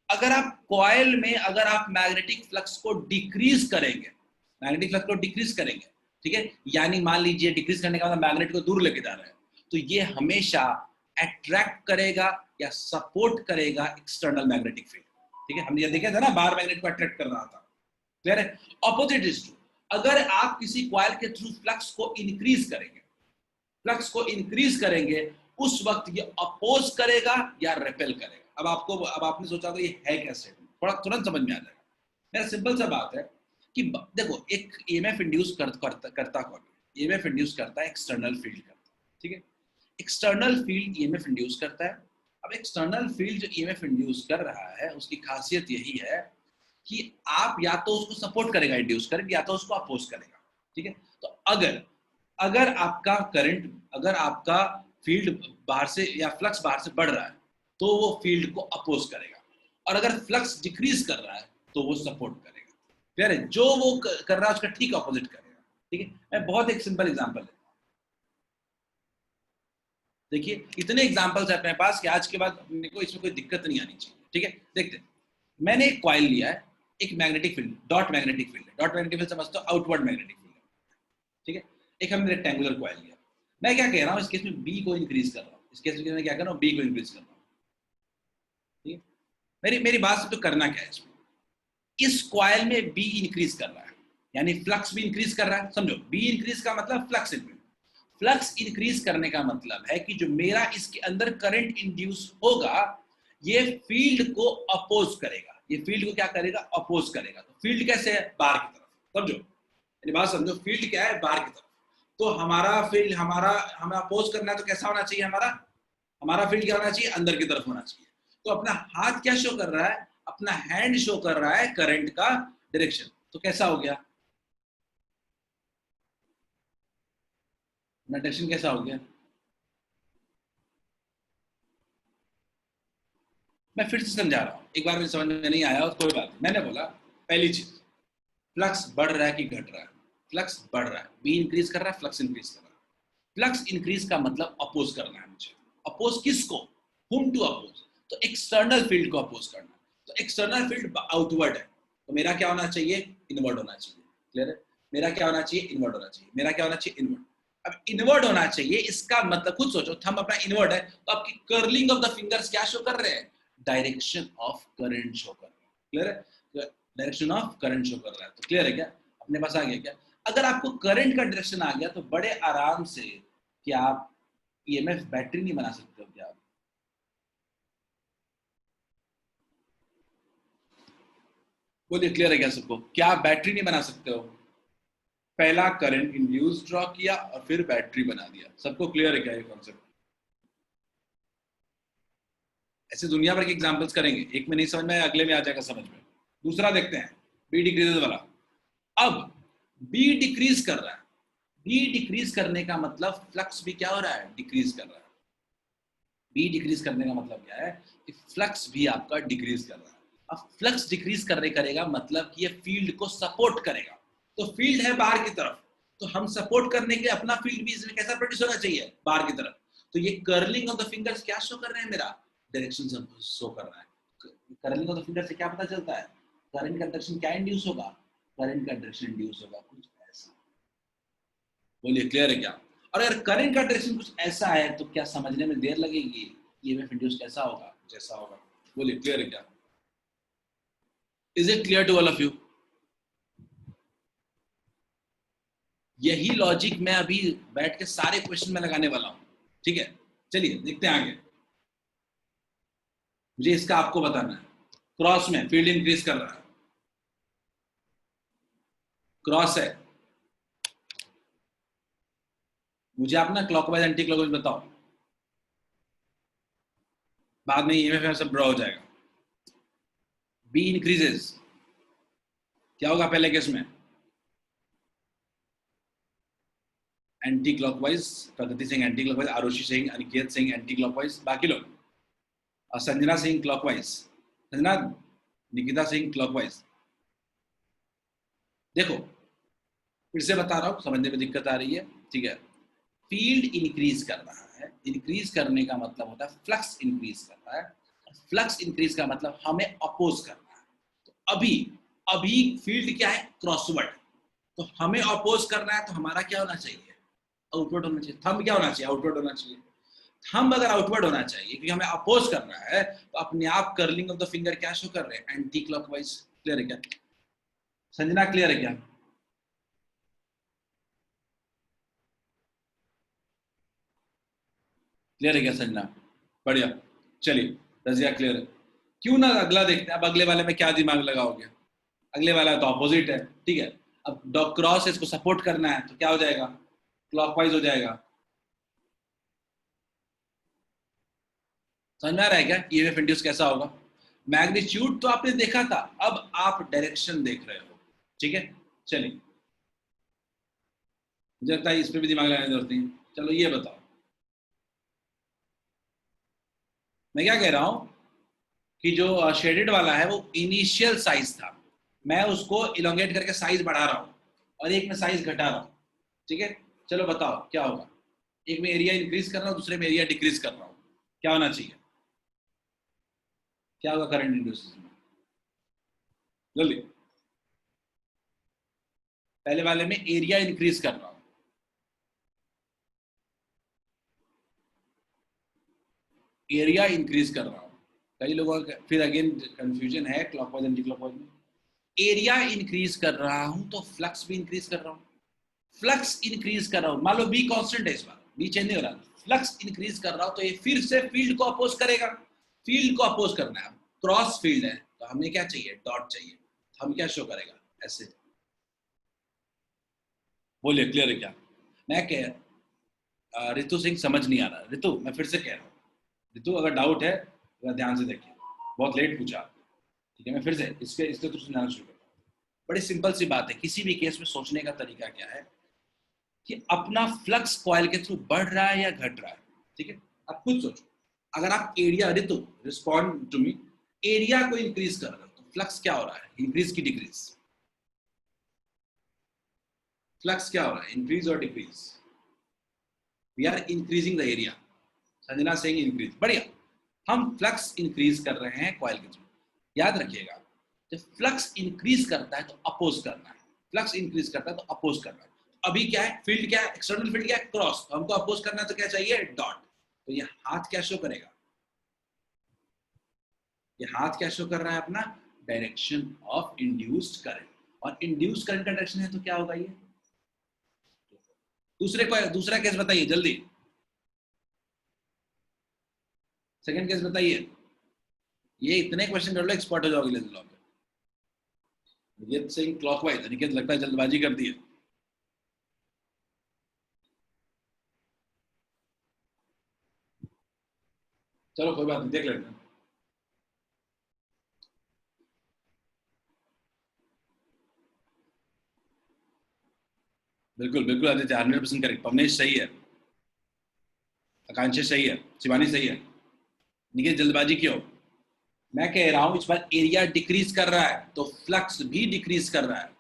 अगर आप कॉइल में अगर आप मैग्नेटिक फ्लक्स को डिक्रीज करेंगे, मैग्नेटिक फ्लक्स को डिक्रीज करेंगे, ठीक है, यानी मान लीजिए डिक्रीज करने का मतलब मैग्नेट को दूर लेके जा रहे हैं, तो ये हमेशा अट्रैक्ट करेगा या सपोर्ट करेगा एक्सटर्नल मैग्नेटिक फील्ड। ठीक है, हमने ये देखा था ना, बाहर मैग्नेट को अट्रैक्ट कर रहा था। क्लियर है? ऑपोजिट इज ट्रू, अगर आप किसी कॉइल के थ्रू फ्लक्स को इंक्रीज करेंगे, फ्लक्स को इंक्रीज करेंगे, उस वक्त ये अपोज करेगा या रिपेल करेगा। अब आपने सोचा तो ये है कैसे, थोड़ा तुरंत समझ में आ जाएगा। मेरा सिंपल सा बात है कि देखो, एक ईएमएफ इंड्यूस करता कौन है? ईएमएफ इंड्यूस करता है एक्सटर्नल फील्ड करता है। ठीक है, एक्सटर्नल फील्ड ईएमएफ इंड्यूस करता है। अब एक्सटर्नल फील्ड जो ईएमएफ इंड्यूस कर रहा है, उसकी खासियत यही है कि आप या तो उसको सपोर्ट करेगा इंड्यूस करंट, या तो उसको अपोज करेगा। ठीक है, तो अगर आपका करंट, अगर आपका फील्ड बाहर से या फ्लक्स बाहर से बढ़ रहा है, तो वो फील्ड को अपोज करेगा, और अगर फ्लक्स डिक्रीज कर रहा है तो वो सपोर्ट करेगा। क्लियर है? जो वो कर रहा है उसका ठीक अपोजिट करेगा। ठीक है, मैं बहुत एक सिंपल एग्जांपल लेता हूं। देखिए, इतने एग्जांपल्स है अपने पास कि आज के बाद अपने को इसमें कोई दिक्कत नहीं आनी चाहिए। ठीक है, देखते हैं। मैंने एक कॉइल लिया है, एक magnetic field, dot magnetic field है। डॉट मैग्नेटिक फील्ड समझते हो, आउटवर्ड मैग्नेटिक फील्ड है। ठीक है, एक हमने रेक्टेंगुलर कॉइल लिया। मैं क्या कह रहा हूं, इस केस में बी को इंक्रीज कर रहा हूं। इस केस में मैं क्या कर रहा हूं, बी को इंक्रीज कर रहा हूं। ठीक है, मेरी मेरी बात से तो करना क्या है इसमें, इस कॉइल में बी इंक्रीज कर रहा है, यानी फ्लक्स भी इंक्रीज कर रहा है। समझो, बी इंक्रीज का मतलब फ्लक्स इंक्रीज। फ्लक्स इंक्रीज करने का मतलब है कि जो मेरा इसके अंदर करंट इंड्यूस होगा, ये फील्ड को अपोज करेगा। ये फील्ड को क्या करेगा, अपोज करेगा। तो फील्ड कैसे है, बाहर की तरफ। समझो, मेरी बात समझो, फील्ड क्या है, बाहर की तरफ। तो हमारा फील्ड, हमें अपोज करना है, तो कैसा होना चाहिए हमारा, हमारा फील्ड क्या होना चाहिए, अंदर की तरफ होना चाहिए। तो अपना हाथ क्या शो कर रहा है, अपना हैंड शो कर रहा है करंट का डायरेक्शन। तो कैसा हो गया, डायरेक्शन कैसा हो गया। मैं फिर से समझा रहा हूं, एक बार मुझे समझ में नहीं आया तो कोई बात नहीं। मैंने बोला, पहली चीज, फ्लक्स बढ़ रहा है कि घट रहा है, फ्लक्स बढ़ रहा है, बी इंक्रीज कर रहा है, फ्लक्स इंक्रीज कर रहा है। फ्लक्स इंक्रीज का मतलब अपोज करना है मुझे। अपोज किसको, हुम टू अपोज, तो एक्सटर्नल फील्ड को अपोज करना। तो एक्सटर्नल फील्ड आउटवर्ड है, तो मेरा क्या होना चाहिए, इनवर्ड होना चाहिए। क्लियर है? मेरा क्या होना चाहिए, इनवर्ड होना चाहिए। मेरा क्या होना चाहिए, इनवर्ड। अब इनवर्ड होना चाहिए, इसका मतलब खुद सोचो, थंब अपना इनवर्ड है, तो आपकी कर्लिंग ऑफ द फिंगर्स क्या शो कर रहे हैं, डायरेक्शन ऑफ करंट शो कर रहे हैं। क्लियर है? डायरेक्शन ऑफ करंट शो कर रहा है। तो क्लियर है क्या, अपने पास आ गया क्या? अगर आपको करंट का डायरेक्शन आ गया, तो बड़े आराम से क्या आप ईएमएफ बैटरी नहीं बना सकते हो क्या? बोलिए, क्लियर है क्या सबको? क्या आप बैटरी नहीं बना सकते हो? पहला करंट इंड्यूस ड्रॉ किया और फिर बैटरी बना दिया। सबको क्लियर है क्या ये कॉन्सेप्ट? ऐसे दुनिया भर के एग्जांपल्स करेंगे, एक में नहीं समझ में आया, अगले में आ जाएगा समझ में। दूसरा देखते हैं, बी डिक्रीज वाला। अब बी डिक्रीज कर रहा है, बी डिक्रीज करने का मतलब फ्लक्स भी क्या हो रहा है, डिक्रीज कर रहा है। बी डिक्रीज करने का मतलब क्या है, कि फ्लक्स भी आपका डिक्रीज कर रहा है। अब फ्लक्स डिक्रीज करने करेगा मतलब कि ये फील्ड को सपोर्ट करेगा। तो फील्ड है बाहर की तरफ, तो हम सपोर्ट करने के लिए अपना फील्ड भी इसमें कैसा प्रोड्यूस होना चाहिए, बाहर की तरफ। तो ये कर्लिंग ऑफ द फिंगर्स क्या शो कर रहे हैं, मेरा डायरेक्शन शो कर रहा है। कर्लिंग ऑफ द फिंगर से क्या पता चलता है, करंट का डायरेक्शन क्या इंड्यूस होगा, करंट का डायरेक्शन इंड्यूस होगा कुछ ऐसा। बोलिए, क्लियर है क्या? और अगर करंट का डायरेक्शन कुछ ऐसा है, तो क्या समझने में देर लगेगी, ईएमएफ इंड्यूस कैसा होगा, जैसा होगा। बोलिए, क्लियर है क्या? Is it clear to all of you? यही लॉजिक मैं अभी बैठ के सारे क्वेश्चन में लगाने वाला हूं। ठीक है, चलिए देखते हैं आगे। मुझे इसका आपको बताना है। क्रॉस में फील्ड इंक्रीज कर रहा है, क्रॉस है। मुझे आप ना क्लॉकवाइज एंटी क्लॉकवाइज बताओ, बाद में ईएमएफ सब ड्रॉ हो जाएगा। बी इंक्रीजेस, क्या होगा पहले केस में, anti clockwise. Pragati Singh anti clockwise, Arushi Singh, Aniket Singh anti clockwise, बाकी लोग, और संजना सिंह क्लॉकवाइज, संजना, निकिता सिंह क्लॉकवाइज। देखो, फिर से बता रहा हूं, समझने में दिक्कत आ रही है। ठीक है, फील्ड इंक्रीज कर रहा है, इंक्रीज करने का मतलब होता है फ्लक्स इंक्रीज कर रहा है। फ्लक्स इंक्रीज का मतलब हमें अपोज करना है। तो अभी अभी फील्ड क्या है, क्रॉसवर्ड, तो हमें अपोज करना है, तो हमारा क्या होना चाहिए, आउटवर्ड होना चाहिए। थंब क्या होना चाहिए, आउटवर्ड होना चाहिए। थंब अगर आउटवर्ड होना चाहिए क्योंकि हमें अपोज करना है, तो अपने आप कर्लिंग ऑफ द फिंगर क्या शो कर रहे हैं, एंटी क्लॉकवाइज। क्लियर है क्या संजना, क्लियर है क्या? क्लियर है क्या संजना? बढ़िया, चलिए रजिया क्लियर है। क्यों ना अगला देखते हैं। अब अगले वाले में क्या दिमाग लगाओगे, अगले वाला तो अपोजिट है, ठीक है। अब डॉग क्रॉस इसको सपोर्ट करना है, तो क्या हो जाएगा, क्लॉकवाइज हो जाएगा। समझ में आ रहा है क्या ईएमएफ इंड्यूस कैसा होगा? मैग्नीट्यूड तो आपने देखा था, अब आप डायरेक्शन देख रहे हो, ठीक है। चलिए, मुझे लगता है इस पे भी दिमाग लगाने की जरूरत नहीं है। चलो ये बताओ, मैं क्या कह रहा हूं कि जो शेडेड वाला है वो इनिशियल साइज था, मैं उसको इलोंगेट करके साइज बढ़ा रहा हूं और एक में साइज घटा रहा हूं, ठीक है। चलो बताओ क्या होगा, एक में एरिया इंक्रीज कर रहा हूं, दूसरे में एरिया डिक्रीज कर रहा हूं, क्या होना चाहिए, क्या होगा करंट इंड्यूस में, जल्दी। पहले वाले में एरिया इंक्रीज कर रहा हूं, एरिया इंक्रीज कर रहा हूं। कई लोगों का फिर अगेन कंफ्यूजन है क्लॉकवाइज एंटी क्लॉकवाइज में। एरिया इंक्रीज कर रहा हूं तो फ्लक्स भी इंक्रीज कर रहा हूं, फ्लक्स इंक्रीज कर रहा हूं, मान लो बी कांस्टेंट है, इस बार बी चेंज नहीं हो रहा, फ्लक्स इंक्रीज कर रहा हूं तो ये फिर से फील्ड को अपोज करेगा, फील्ड को अपोज करना है। क्रॉस फील्ड है तो हमें क्या चाहिए, डॉट चाहिए। हम क्या शो करेगा, ऐसे। बोलिए क्लियर है क्या? मैं कह रितु सिंह समझ नहीं आ रहा, रितु मैं फिर से कह रहा हूँ, रितु अगर डाउट है तो ध्यान से देखिए, बहुत लेट पूछा, ठीक है। मैं फिर से इसके इसके थ्रू समझाना शुरू करता हूँ। बड़ी सिंपल सी बात है, किसी भी केस में सोचने का तरीका क्या है कि अपना फ्लक्स कॉइल के थ्रू बढ़ रहा है या घट रहा है, ठीक है। आप खुद सोचो, अगर आप area, Ritu respond to me, area को इंक्रीज कर रहे हो तो फ्लक्स क्या हो रहा है, इंक्रीज की डिक्रीज? फ्लक्स क्या हो रहा है, इंक्रीज और decrease? We are increasing the area. Sanjana saying increase, बढ़िया। हम फ्लक्स इंक्रीज कर रहे हैं कॉइल के थ्रू। याद रखिएगा, जब फ्लक्स इंक्रीज करता है तो अपोज करना है, फ्लक्स इंक्रीज करता है तो अपोज करना है। अभी क्या है, फील्ड क्या है, एक्सटर्नल फील्ड क्या है, क्रॉस, तो हमको अपोज करना है तो क्या चाहिए, डॉट। तो ये हाथ क्या शो करेगा, ये हाथ क्या शो कर रहा है, अपना डायरेक्शन ऑफ इंड्यूस्ड करंट, और इंड्यूस्ड करंट का डायरेक्शन है तो क्या होगा ये। दूसरा केस बताइए जल्दी, सेकंड केस बताइए। ये इतने क्वेश्चन कर लो एक्सपर्ट हो जाओगे लेवल पे। ये सही क्लॉकवाइज, अनिकेत लगता है जल्दबाजी कर दी है। चलो कोई बात नहीं, देख लेते हैं। बिल्कुल बिल्कुल आदित्य, 100% करेक्ट। पवनेश सही है, आकांक्षा सही है, शिवानी सही है। निकेत जल्दबाजी क्यों? मैं कह रहा हूं इस बार एरिया डिक्रीज कर रहा है तो फ्लक्स भी डिक्रीज कर रहा है,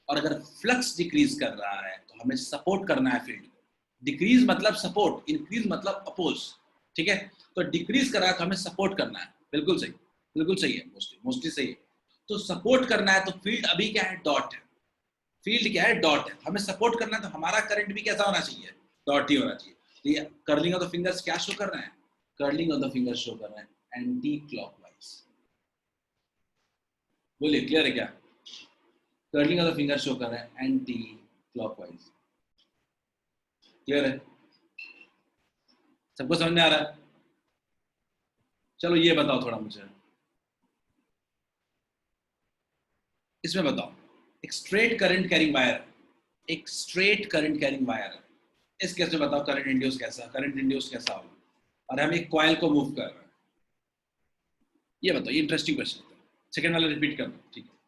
और अगर फ्लक्स डिक्रीज कर रहा है तो हमें सपोर्ट करना है फील्ड को। डिक्रीज मतलब सपोर्ट, इंक्रीज मतलब अपोज, ठीक है। तो डिक्रीज कर रहा है तो हमें सपोर्ट करना है, बिल्कुल सही, बिल्कुल सही है, मोस्टली मोस्टली सही है। तो सपोर्ट करना है तो फील्ड अभी क्या है, डॉट है। फील्ड क्या है, डॉट है। हमें सपोर्ट करना है तो हमारा करंट भी कैसा होना चाहिए, डॉट ही होना चाहिए। तो ये कर्लिंग ऑफ द फिंगर्स क्या शो कर रहे हैं, curling of the fingers show कर रहे हैं एंटी क्लॉकवाइज। बोलिए क्लियर है क्या? Curling of the finger show कर रहे हैं एंटी क्लॉकवाइज। क्लियर है, सबको समझ में आ रहा है? चलो ये बताओ थोड़ा मुझे, इसमें बताओ, एक स्ट्रेट करंट कैरिंग वायर, एक स्ट्रेट करंट कैरिंग वायर है, इस केस में बताओ करंट इंड्यूस कैसा होगा, और हम एक कॉइल को मूव कर रहे हैं। ये बताओ, ये इंटरेस्टिंग क्वेश्चन है। सेकंड वाला रिपीट कर दो, ठीक है।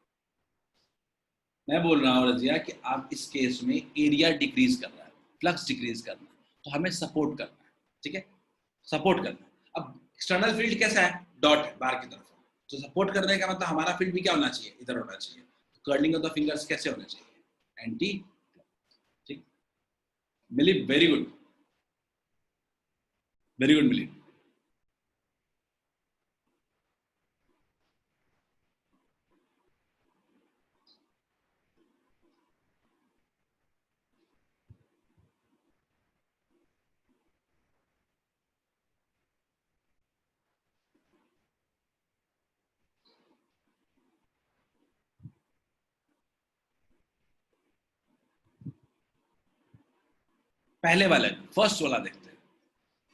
मैं बोल रहा हूँ रजिया कि आप इस केस में एरिया डिक्रीज कर रहा है, फ्लक्स डिक्रीज करना है, तो हमें सपोर्ट करना है, ठीक है, सपोर्ट करना है। अब एक्सटर्नल फील्ड कैसा है, डॉट है बाहर की तरफ, तो सपोर्ट करने का मतलब हमारा फील्ड भी क्या होना चाहिए, इधर होना चाहिए। कर्लिंग ऑफ द फिंगर्स कैसे होना चाहिए, एंटी, ठीक। मिली, वेरी गुड, वेरी गुड मिली। पहले वाले फर्स्ट वाला देखते हैं।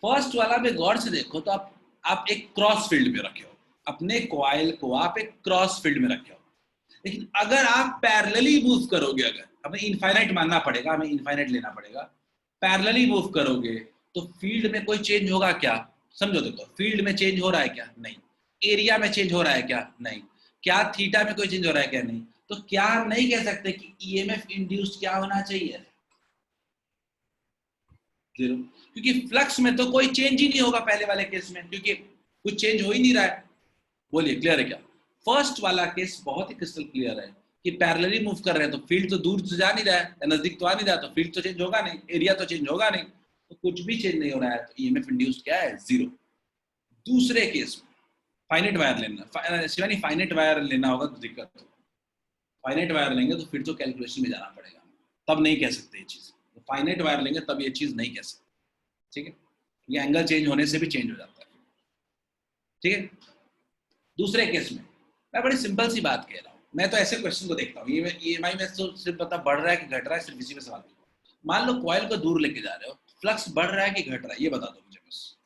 फर्स्ट वाला में गौर से देखो तो आप एक क्रॉस फील्ड में रखे हो, अपने कॉइल को आप एक क्रॉस फील्ड में रखे हो। लेकिन अगर आप पैरेलली मूव करोगे, अगर हमें इनफाइनाइट मानना पड़ेगा, हमें इनफाइनाइट लेना पड़ेगा, पैरेलली मूव करोगे तो फील्ड में कोई चेंज होगा क्या? समझो, देखो फील्ड में चेंज हो रहा है क्या? नहीं। एरिया में चेंज हो रहा है क्या? नहीं। क्या थीटा में कोई चेंज हो रहा है क्या? नहीं। तो क्या हम नहीं कह सकते कि ईएमएफ इंड्यूस्ड क्या होना चाहिए? जीरो। क्योंकि फ्लक्स में तो कोई चेंज ही नहीं होगा पहले वाले केस में, क्योंकि कुछ चेंज हो ही नहीं रहा है। बोलिए क्लियर है क्या? फर्स्ट वाला केस बहुत ही क्रिस्टल क्लियर है कि पैरेलली मूव कर रहे हैं तो फील्ड तो दूर से जा नहीं रहा है, नजदीक तो आ नहीं रहा, तो फील्ड तो चेंज होगा नहीं, एरिया तो चेंज होगा नहीं, तो कुछ भी चेंज नहीं हो रहा है, तो ईएमएफ इंड्यूस्ड क्या है? जीरो। दूसरे केस में फाइनाइट वायर लेना, शिवानी फाइनाइट वायर लेना होगा तो दिक्कत हो। फाइनाइट वायर लेंगे तो फिर तो कैलकुलेशन में जाना पड़ेगा, तब नहीं कह सकते ये चीज। तो फाइनाइट वायर लेंगे तब ये चीज नहीं कह सकते, ठीक है? ये एंगल चेंज होने से भी चेंज हो जाता है, ठीक है? दूसरे केस में मैं बड़ी सिंपल सी बात कह रहा हूँ, मैं तो ऐसे क्वेश्चन को देखता हूँ, ये ईएमआई में तो सिर्फ पता बढ़ रहा है कि घट रहा है, सिर्फ इसी में सवाल। मान लो कॉइल को दूर लेके जा रहे हो, फ्लक्स बढ़ रहा है कि घट रहा है, ये बता दो मुझे बस।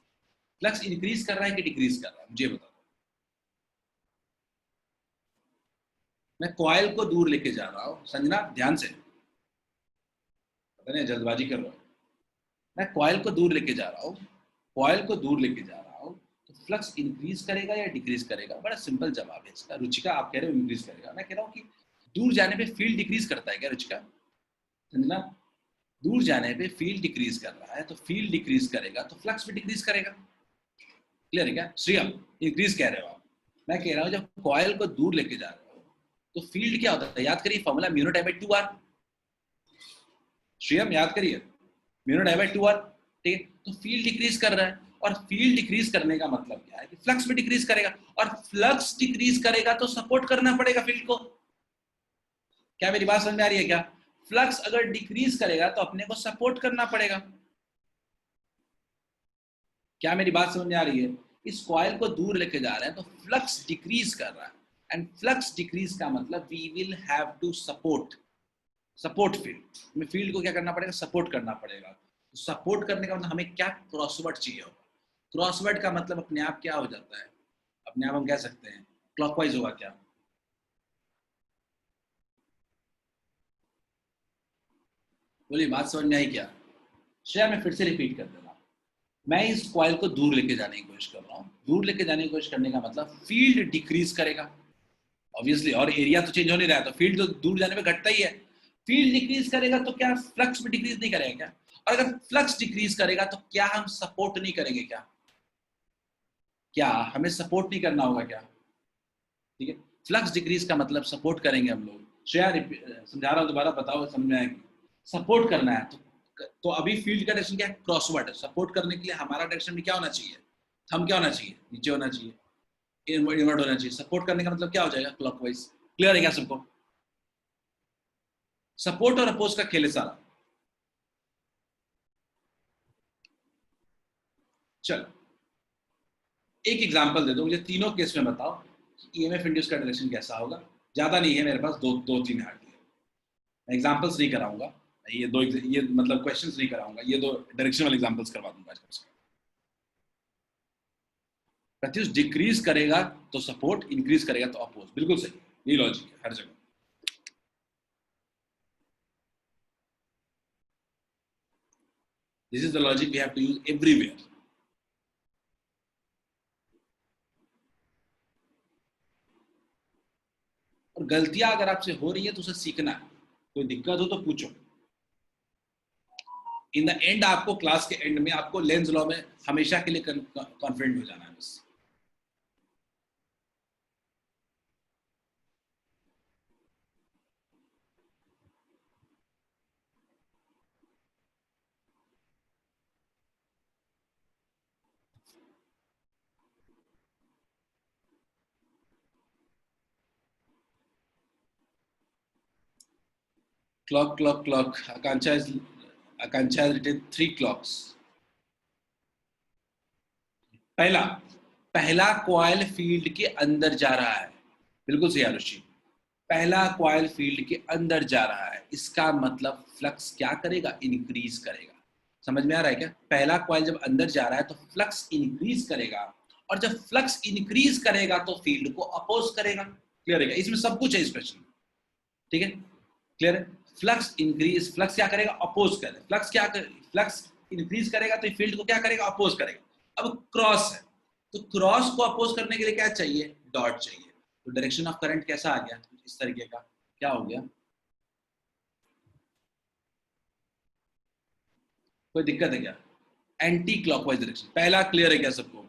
फ्लक्स इंक्रीज कर रहा है कि डिक्रीज कर रहा है, मुझे बता दो। मैं कॉइल को दूर लेके जा रहा हूँ, संजना ध्यान से, पता नहीं जल्दबाजी कर रहा हूँ। मैं कॉइल को दूर लेके जा रहा हूँ, कॉइल को दूर लेके जा रहा हूँ, तो फ्लक्स इंक्रीज करेगा या डिक्रीज करेगा? बड़ा सिंपल जवाब है इसका। रुचिका आप कह रहे हो इंक्रीज करेगा, मैं कह रहा हूँ कि दूर जाने पे फील्ड डिक्रीज करता है क्या रुचिका? संजना, दूर जाने पे फील्ड डिक्रीज कर रहा है, तो फील्ड डिक्रीज करेगा तो फ्लक्स भी डिक्रीज करेगा। क्लियर है क्या? श्रीयम इंक्रीज कह रहे हो आप, मैं कह रहा हूँ जब कॉइल को दूर लेके जा रहे हो तो फील्ड क्या होता है? याद करिए formula, mu not I bye 2r। श्रीयम याद करिए, mu not I bye 2r, ठीक है? तो फील्ड डिक्रीज कर रहा है, और फील्ड डिक्रीज करने का मतलब क्या है कि फ्लक्स भी डिक्रीज करेगा, और फ्लक्स डिक्रीज करेगा तो सपोर्ट करना पड़ेगा फील्ड को। क्या मेरी बात समझ में आ रही है क्या? फ्लक्स अगर डिक्रीज करेगा तो अपने को सपोर्ट करना पड़ेगा। क्या मेरी बात समझ में आ रही है? इस कॉइल को दूर लेके जा रहे हैं तो फ्लक्स डिक्रीज कर रहा है, एंड फ्लक्स डिक्रीज का मतलब we will have to support field. हमें फील्ड को क्या करना पड़ेगा? सपोर्ट करना पड़ेगा। तो सपोर्ट करने का मतलब हमें क्या? क्रॉसवर्ड चाहिए होगा। क्रॉसवर्ड का मतलब अपने आप क्या हो जाता है? अपने आप हम कह सकते हैं क्लॉकवाइज होगा क्या? बोलिए बात समझ में आई क्या? श्रेया मैं फिर से रिपीट कर दे रहा हूँ, मैं इस कॉइल को दूर लेके जाने की कोशिश कर रहा हूँ। दूर लेके जाने की कोशिश करने का मतलब फील्ड डिक्रीज करेगा ऑब्वियसली, और एरिया तो चेंज हो नहीं रहा है, तो फील्ड तो दूर जाने में घटता ही है। फील्ड डिक्रीज करेगा तो क्या फ्लक्स भी डिक्रीज नहीं करेगा क्या? और अगर फ्लक्स डिक्रीज करेगा तो क्या हम सपोर्ट नहीं करेंगे क्या? क्या हमें सपोर्ट नहीं करना होगा क्या? ठीक है, फ्लक्स डिक्रीज का मतलब सपोर्ट करेंगे हम लोग। श्रेया समझा रहा हूँ, दोबारा बताओ समझ में आएगी। सपोर्ट करना है तो अभी फील्ड का डायरेक्शन क्या है? क्रॉसवर्ड है। सपोर्ट करने के लिए हमारा डायरेक्शन भी क्या होना चाहिए? हम क्या होना चाहिए? नीचे होना चाहिए, इनवर्ट होना चाहिए। सपोर्ट करने का मतलब क्या हो जाएगा? क्लॉकवाइज। क्लियर है क्या सबको? सपोर्ट और अपोज का खेल है सारा। चलो एक एग्जांपल दे दो मुझे, तीनों केस में बताओ ईएमएफ इंड्यूस का डायरेक्शन कैसा होगा। ज्यादा नहीं है मेरे पास, दो तीन हार्ड है। मैं एग्जांपल्स नहीं कराऊंगा, ये मतलब क्वेश्चंस नहीं कराऊंगा, ये दो डायरेक्शनल एग्जांपल्स करवा दूंगा। प्रत्युष डिक्रीज करेगा तो सपोर्ट, इंक्रीज करेगा तो अपोज। बिल्कुल सही, ये लॉजिक है हर जगह। This is the logic we have to use everywhere. और गलतियां अगर आपसे हो रही है तो उसे सीखना है, कोई दिक्कत हो तो पूछो। इन द एंड आपको क्लास के एंड में आपको लेंस लॉ में हमेशा के लिए कॉन्फिडेंट हो जाना है बस। Clock Akanksha has written 3 clocks। पहला पहला कॉइल फील्ड के अंदर जा रहा है। बिल्कुल सही आरुषि, पहला कॉइल फील्ड के अंदर जा रहा है, इसका मतलब फ्लक्स क्या करेगा? इंक्रीज करेगा। समझ में आ रहा है क्या? पहला कॉइल जब अंदर जा रहा है तो फ्लक्स इंक्रीज करेगा, और जब फ्लक्स इंक्रीज करेगा तो फील्ड को अपोज करेगा। क्लियर है क्या? इसमें सब कुछ है इस क्वेश्चन में, ठीक है? क्लियर है? फ्लक्स इंक्रीज, फ्लक्स क्या करेगा? अपोज करेगा। फ्लक्स क्या कर, फ्लक्स इंक्रीज करेगा तो फील्ड को क्या करेगा? अपोज करेगा। अब क्रॉस है, तो क्रॉस को अपोज करने के लिए क्या चाहिए? डॉट चाहिए। तो डायरेक्शन ऑफ करंट कैसा आ गया? इस तरीके का। क्या हो गया? कोई दिक्कत है क्या? Anti clockwise direction. पहला क्लियर है क्या सबको?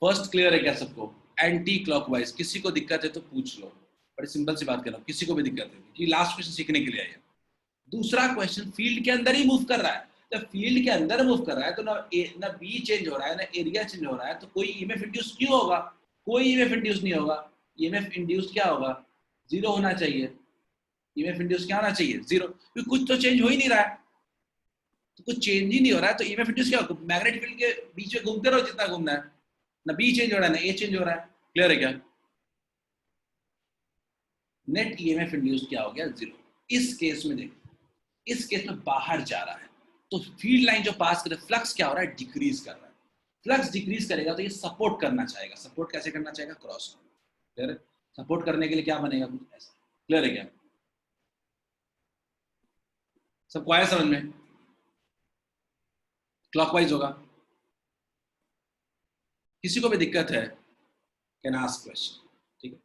फर्स्ट क्लियर है क्या सबको? Anti clockwise. किसी को दिक्कत है तो पूछ लो, बड़ी सिंपल सी बात कर रहा हूँ, किसी को भी दिक्कत है कि लास्ट क्वेश्चन सीखने के लिए आया। दूसरा क्वेश्चन फील्ड के अंदर ही मूव कर रहा है, जब फील्ड के अंदर मूव कर रहा है तो ना बी चेंज हो रहा है ना एरिया चेंज हो रहा है, तो कोई ईएमएफ इंड्यूस क्यों होगा? कोई ईएमएफ इंड्यूस नहीं होगा। ईएमएफ इंड्यूस क्या होगा? जीरो होना चाहिए। ईएमएफ इंड्यूस क्या होना चाहिए? जीरो, क्योंकि कुछ तो चेंज हो ही नहीं रहा है, तो कुछ चेंज ही नहीं हो रहा है, तो ईएमएफ इंड्यूस क्या होगा? मैग्नेटिक फील्ड के बीच में घूमते रहो जितना घूमना है, ना बी चेंज हो रहा है ना ए चेंज हो रहा है। क्लियर है क्या? नेट ईएमएफ इंड्यूस क्या हो गया? जीरो। इस केस में देखो, इस केस में बाहर जा रहा है, तो फील्ड लाइन जो पास कर, फ्लक्स क्या हो रहा है? डिक्रीज कर रहा है। फ्लक्स डिक्रीज करेगा तो ये सपोर्ट करना चाहेगा। सपोर्ट कैसे करना चाहेगा? क्रॉस। क्लियर है? सपोर्ट करने के लिए क्या बनेगा? कुछ ऐसा। क्लियर है क्या? सबको आया समझ में? क्लॉकवाइज होगा। किसी को भी दिक्कत है कैन आस्क क्वेश्चन, ठीक है?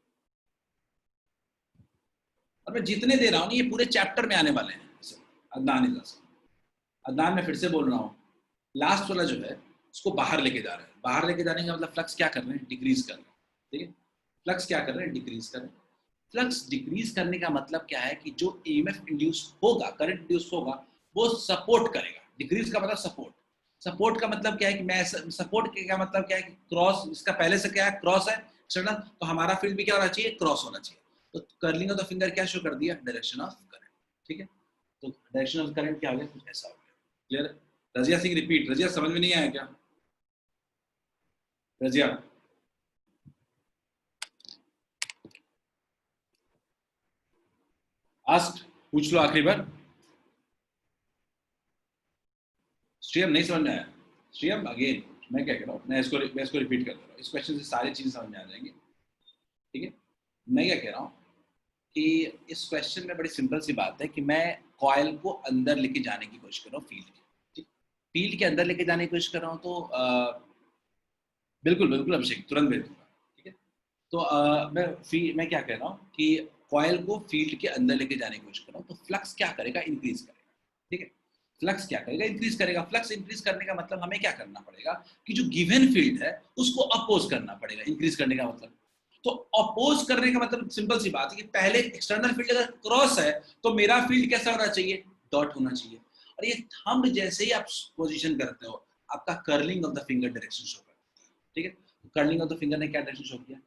और मैं जितने दे रहा हूँ ये पूरे चैप्टर में आने वाले हैं। अदनान इजाज, अदनान मैं फिर से बोल रहा हूँ, लास्ट वाला जो है उसको बाहर लेके जा रहे हैं। बाहर लेके जाने का मतलब फ्लक्स क्या कर रहे हैं? डिक्रीज कर रहे हैं, ठीक है? फ्लक्स क्या कर रहे हैं? डिक्रीज कर रहे हैं। फ्लक्स डिक्रीज करने का मतलब क्या है कि जो ईएमएफ इंड्यूस होगा, करंट इंड्यूस होगा, वो सपोर्ट करेगा। डिक्रीज का मतलब सपोर्ट। सपोर्ट का मतलब क्या है कि मैं सपोर्ट का मतलब क्या है कि क्रॉस, इसका पहले से क्या है? क्रॉस है एक्सटर्नल, तो हमारा फील्ड भी क्या होना चाहिए? क्रॉस होना चाहिए। तो कर्लिंग ऑफ द फिंगर क्या शो कर दिया? डायरेक्शन ऑफ करंट, ठीक है? तो डायरेक्शन ऑफ करंट क्या हो गया? कुछ ऐसा हो गया। क्लियर? रजिया सिंह रिपीट। रजिया समझ में नहीं आया क्या? रजिया आस्क, पूछ लो आखिरी बार। श्रीयम नहीं समझ में आया? श्रीयम अगेन, मैं क्या कह रहा हूँ, मैं इसको रिपीट कर दे रहा हूँ। इस क्वेश्चन से सारी चीजें समझ में आ जाएंगी, ठीक है? मैं क्या कह रहा हूँ कि इस क्वेश्चन में बड़ी सिंपल सी बात है कि मैं कॉइल को अंदर लेके जाने की कोशिश कर रहा हूँ, फील्ड के, फील्ड के अंदर लेके जाने की कोशिश कर रहा हूँ। तो बिल्कुल बिल्कुल अभिषेक, तुरंत भेज दूंगा, ठीक है? तो मैं क्या कह रहा हूँ कि कॉइल को फील्ड के अंदर लेके जाने की कोशिश कर रहा हूँ, तो फ्लक्स क्या करेगा? इंक्रीज करेगा, ठीक है? फ्लक्स क्या करेगा? इंक्रीज करेगा। फ्लक्स इंक्रीज करने का मतलब हमें क्या करना पड़ेगा कि जो गिवन फील्ड है उसको अपोज करना पड़ेगा। इंक्रीज करने का मतलब, तो अपोज करने का मतलब सिंपल सी बात है कि पहले एक्सटर्नल फील्ड अगर क्रॉस है तो मेरा फील्ड कैसा होना चाहिए? डॉट होना चाहिए। और ये थंब जैसे ही आप पोजीशन करते हो, आपका curling of the finger direction show करता है, ठीक है? कर्लिंग ऑफ द फिंगर ने क्या डायरेक्शन शो किया?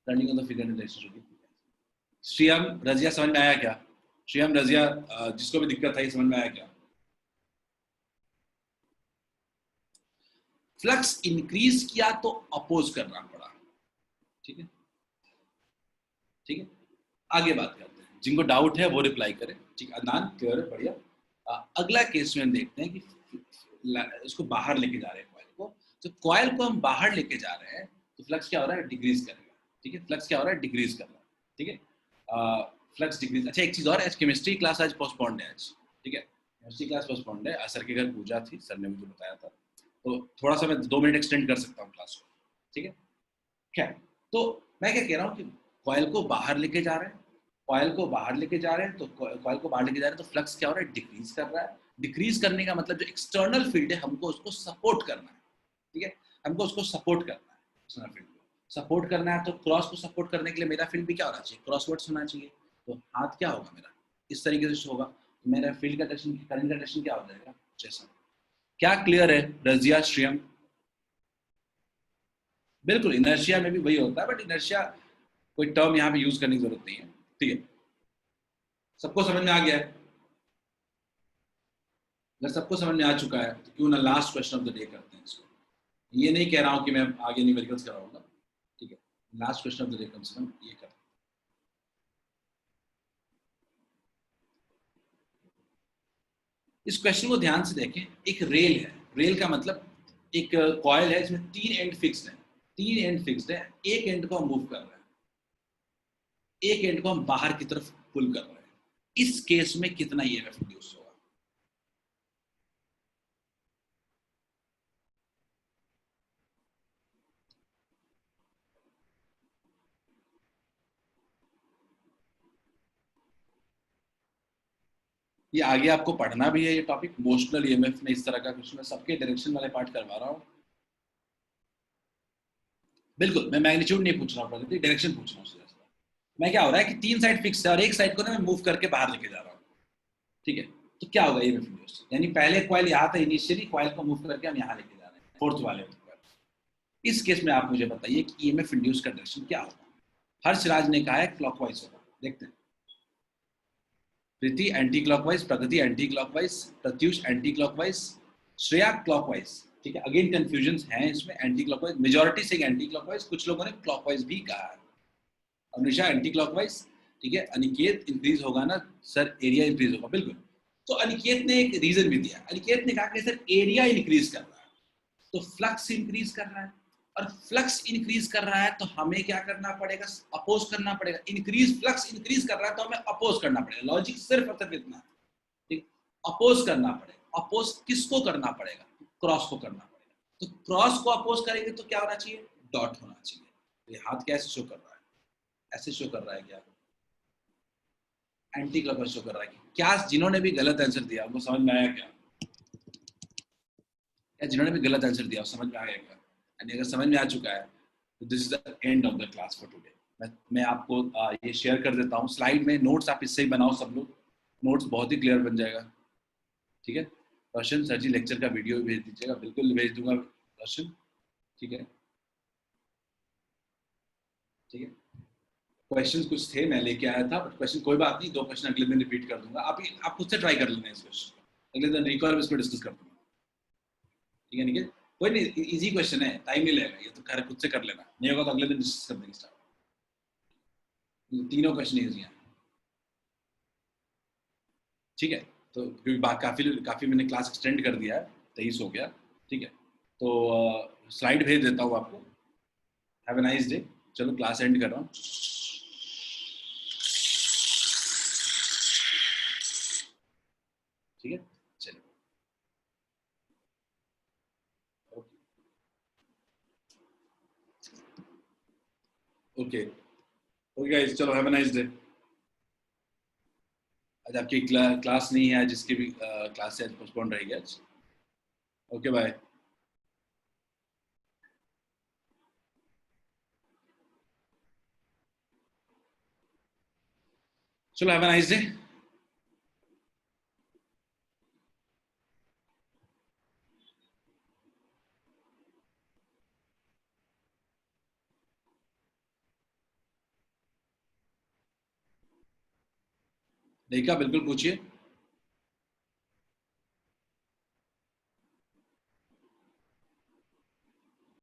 कर्लिंग ऑफ द फिंगर ने डायरेक्शन शो किया। श्रियम रजिया समझ में आया क्या? श्रियम रजिया, जिसको भी दिक्कत है समझ में आया क्या? फ्लक्स इंक्रीज किया तो अपोज करना पड़ा, ठीक है? ठीक है, आगे बात करते हैं। जिनको डाउट है वो रिप्लाई करें, ठीक है? अदनान क्लियर है, बढ़िया। अगला केस में हम देखते हैं कि इसको बाहर लेके जा रहे हैं कॉइल को। तो कॉइल को हम बाहर लेके जा रहे हैं तो फ्लक्स क्या हो रहा है? डिक्रीज करेगा, ठीक है? फ्लक्स क्या हो रहा है? डिक्रीज कर रहा है, ठीक है? Flux decrease. अच्छा एक चीज और, आज केमिस्ट्री क्लास आज पोस्टपोन्ड है आज, ठीक है? केमिस्ट्री क्लास पोस्टपोन्ड है, सर के घर पूजा थी, सर ने मुझे बताया था, तो थोड़ा सा मैं 2 मिनट एक्सटेंड कर सकता हूँ क्लास को, ठीक है? क्या? तो मैं क्या कह रहा हूँ कि कॉइल को बाहर लेके जा रहे हैं, कॉइल को बाहर लेके जा रहे हैं, तो कॉइल को बाहर लेके जा रहे हैं तो फ्लक्स क्या हो रहा है? डिक्रीज कर रहा है। डिक्रीज करने का मतलब जो एक्सटर्नल फील्ड है हमको उसको सपोर्ट करना है, ठीक है? हमको उसको सपोर्ट करना है, एक्सटर्नल फील्ड को सपोर्ट करना है। तो क्रॉस को सपोर्ट करने के लिए मेरा फील्ड भी क्या होना चाहिए? क्रॉसवर्ड्स होना चाहिए। तो हाथ क्या होगा मेरा? इस तरीके से होगा, तो मेरा फील्ड का डायरेक्शन, करंट का डायरेक्शन क्या हो जाएगा? जैसा। क्या क्लियर है रजिया, श्रियम? बिल्कुल, इनर्शिया में भी वही होता है, बट इनर्शिया कोई टर्म यहाँ पे यूज करने की जरूरत नहीं है, ठीक है? सबको समझ में आ गया है? अगर सबको समझ में आ चुका है तो क्यों ना last question of the day करते हैं इसको। ये नहीं कह रहा हूँ कि मैं आगे न्यूमेरिकल्स कराऊंगा, ठीक है? Last question of the day कम से कम ये कर। इस क्वेश्चन को ध्यान से देखें। एक रेल है, रेल का मतलब एक कॉइल है इसमें 3 एंड फिक्स्ड है, 3 एंड फिक्स्ड है। एक एंड को हम मूव कर रहे हैं, एक एंड को हम बाहर की तरफ पुल कर रहे हैं। इस केस में कितना ईएमएफ इंड्यूस होगा? ये आगे आपको पढ़ना भी है, ये टॉपिक मोशनल ईएमएफ में इस तरह का क्वेश्चन, मैं सबके डायरेक्शन वाले पार्ट करवा रहा हूँ। बिल्कुल, मैं मैग्नीट्यूड नहीं पूछ रहा हूँ, डायरेक्शन पूछ रहा हूँ सीधा सीधा। मैं क्या हो रहा है कि 3 साइड फिक्स है और एक साइड को ना मैं मूव करके बाहर लेके जा रहा हूँ, ठीक है? तो क्या होगा ईएमएफ इंड्यूस? यानी पहले कॉइल यहाँ था, इनिशियली कॉइल को मूव करके हम यहाँ लेके जा रहे हैं, फोर्थ वाले पर। इस केस में आप मुझे बताइए कि ईएमएफ इंड्यूस का डायरेक्शन क्या होगा? हर्षराज ने कहा है क्लॉकवाइज होगा, देखते हैं। Preeti anti clockwise, Pragati anti clockwise, Pratyush anti clockwise, Shreya clockwise. ठीक है, अगेन कंफ्यूजन है इसमें। एंटी क्लॉकवाइज, मेजोरिटी से एंटी क्लॉकवाइज, कुछ लोगों ने क्लॉकवाइज भी कहा है। अनिशा एंटी क्लॉकवाइज, ठीक है। अनिकेत इंक्रीज होगा ना सर, एरिया इंक्रीज होगा, बिल्कुल। तो अनिकेत ने एक रीजन भी दिया, अनिकेत ने कहा कि सर एरिया इंक्रीज कर रहा है तो फ्लक्स इंक्रीज कर रहा है, और फ्लक्स इंक्रीज कर रहा है तो हमें क्या करना पड़ेगा? अपोज करना पड़ेगा। इंक्रीज, फ्लक्स इंक्रीज कर रहा है तो हमें अपोज करना पड़ेगा। लॉजिक सिर्फ और सिर्फ इतना, ठीक। अपोज करना पड़ेगा। अपोज किसको करना पड़ेगा? क्रॉस को करना पड़ेगा। तो क्रॉस को अपोज करेंगे तो क्या होना चाहिए? डॉट होना चाहिए। ये हाथ कैसे शो कर रहा है? ऐसे शो कर रहा है क्या? एंटी क्लॉकवाइज शो कर रहा है क्या? जिन्होंने भी गलत आंसर दिया उनको समझ में आया क्या? या जिन्होंने भी गलत आंसर दिया समझ में आ गया क्या? यानी अगर समझ में आ चुका है तो this is the end of the class for today. मैं आपको ये शेयर कर देता हूँ स्लाइड में, नोट्स आप इससे ही बनाओ सब लोग, नोट्स बहुत ही क्लियर बन जाएगा, ठीक है। रोशन सर जी लेक्चर का वीडियो भी भेज दीजिएगा, बिल्कुल भेज दूंगा रोशन, ठीक है, ठीक है। क्वेश्चंस कुछ थे मैं लेके आया था, बट क्वेश्चन कोई बात नहीं, 2 क्वेश्चन अगले दिन रिपीट कर दूंगा। आप खुद से ट्राई कर लेना इस क्वेश्चन, अगले दिन रिकॉर्ड इसको डिस्कस कर दूंगा, ठीक है निखिल? कोई नहीं, इजी क्वेश्चन है, टाइम नहीं लगेगा, ये तो कर खुद से कर लेना, नहीं होगा तो अगले दिन डिस्कस कर देंगे स्टार्ट। तीनों क्वेश्चन इजी हैं, ठीक है। तो क्योंकि काफी काफी मैंने क्लास एक्सटेंड कर दिया है, 23 हो गया, ठीक है। तो स्लाइड भेज देता हूँ आपको। Have a nice day. चलो क्लास एंड कर रहा हूँ, ठीक है। चलो ओके ओके गाइस, चलो हैव अ नाइस डे। आज आपकी क्लास नहीं है, जिसकी भी क्लास है पोस्टपोन रहेगी आज। Okay bye. चलो हैव अ नाइस डे। देखा, बिल्कुल पूछिए।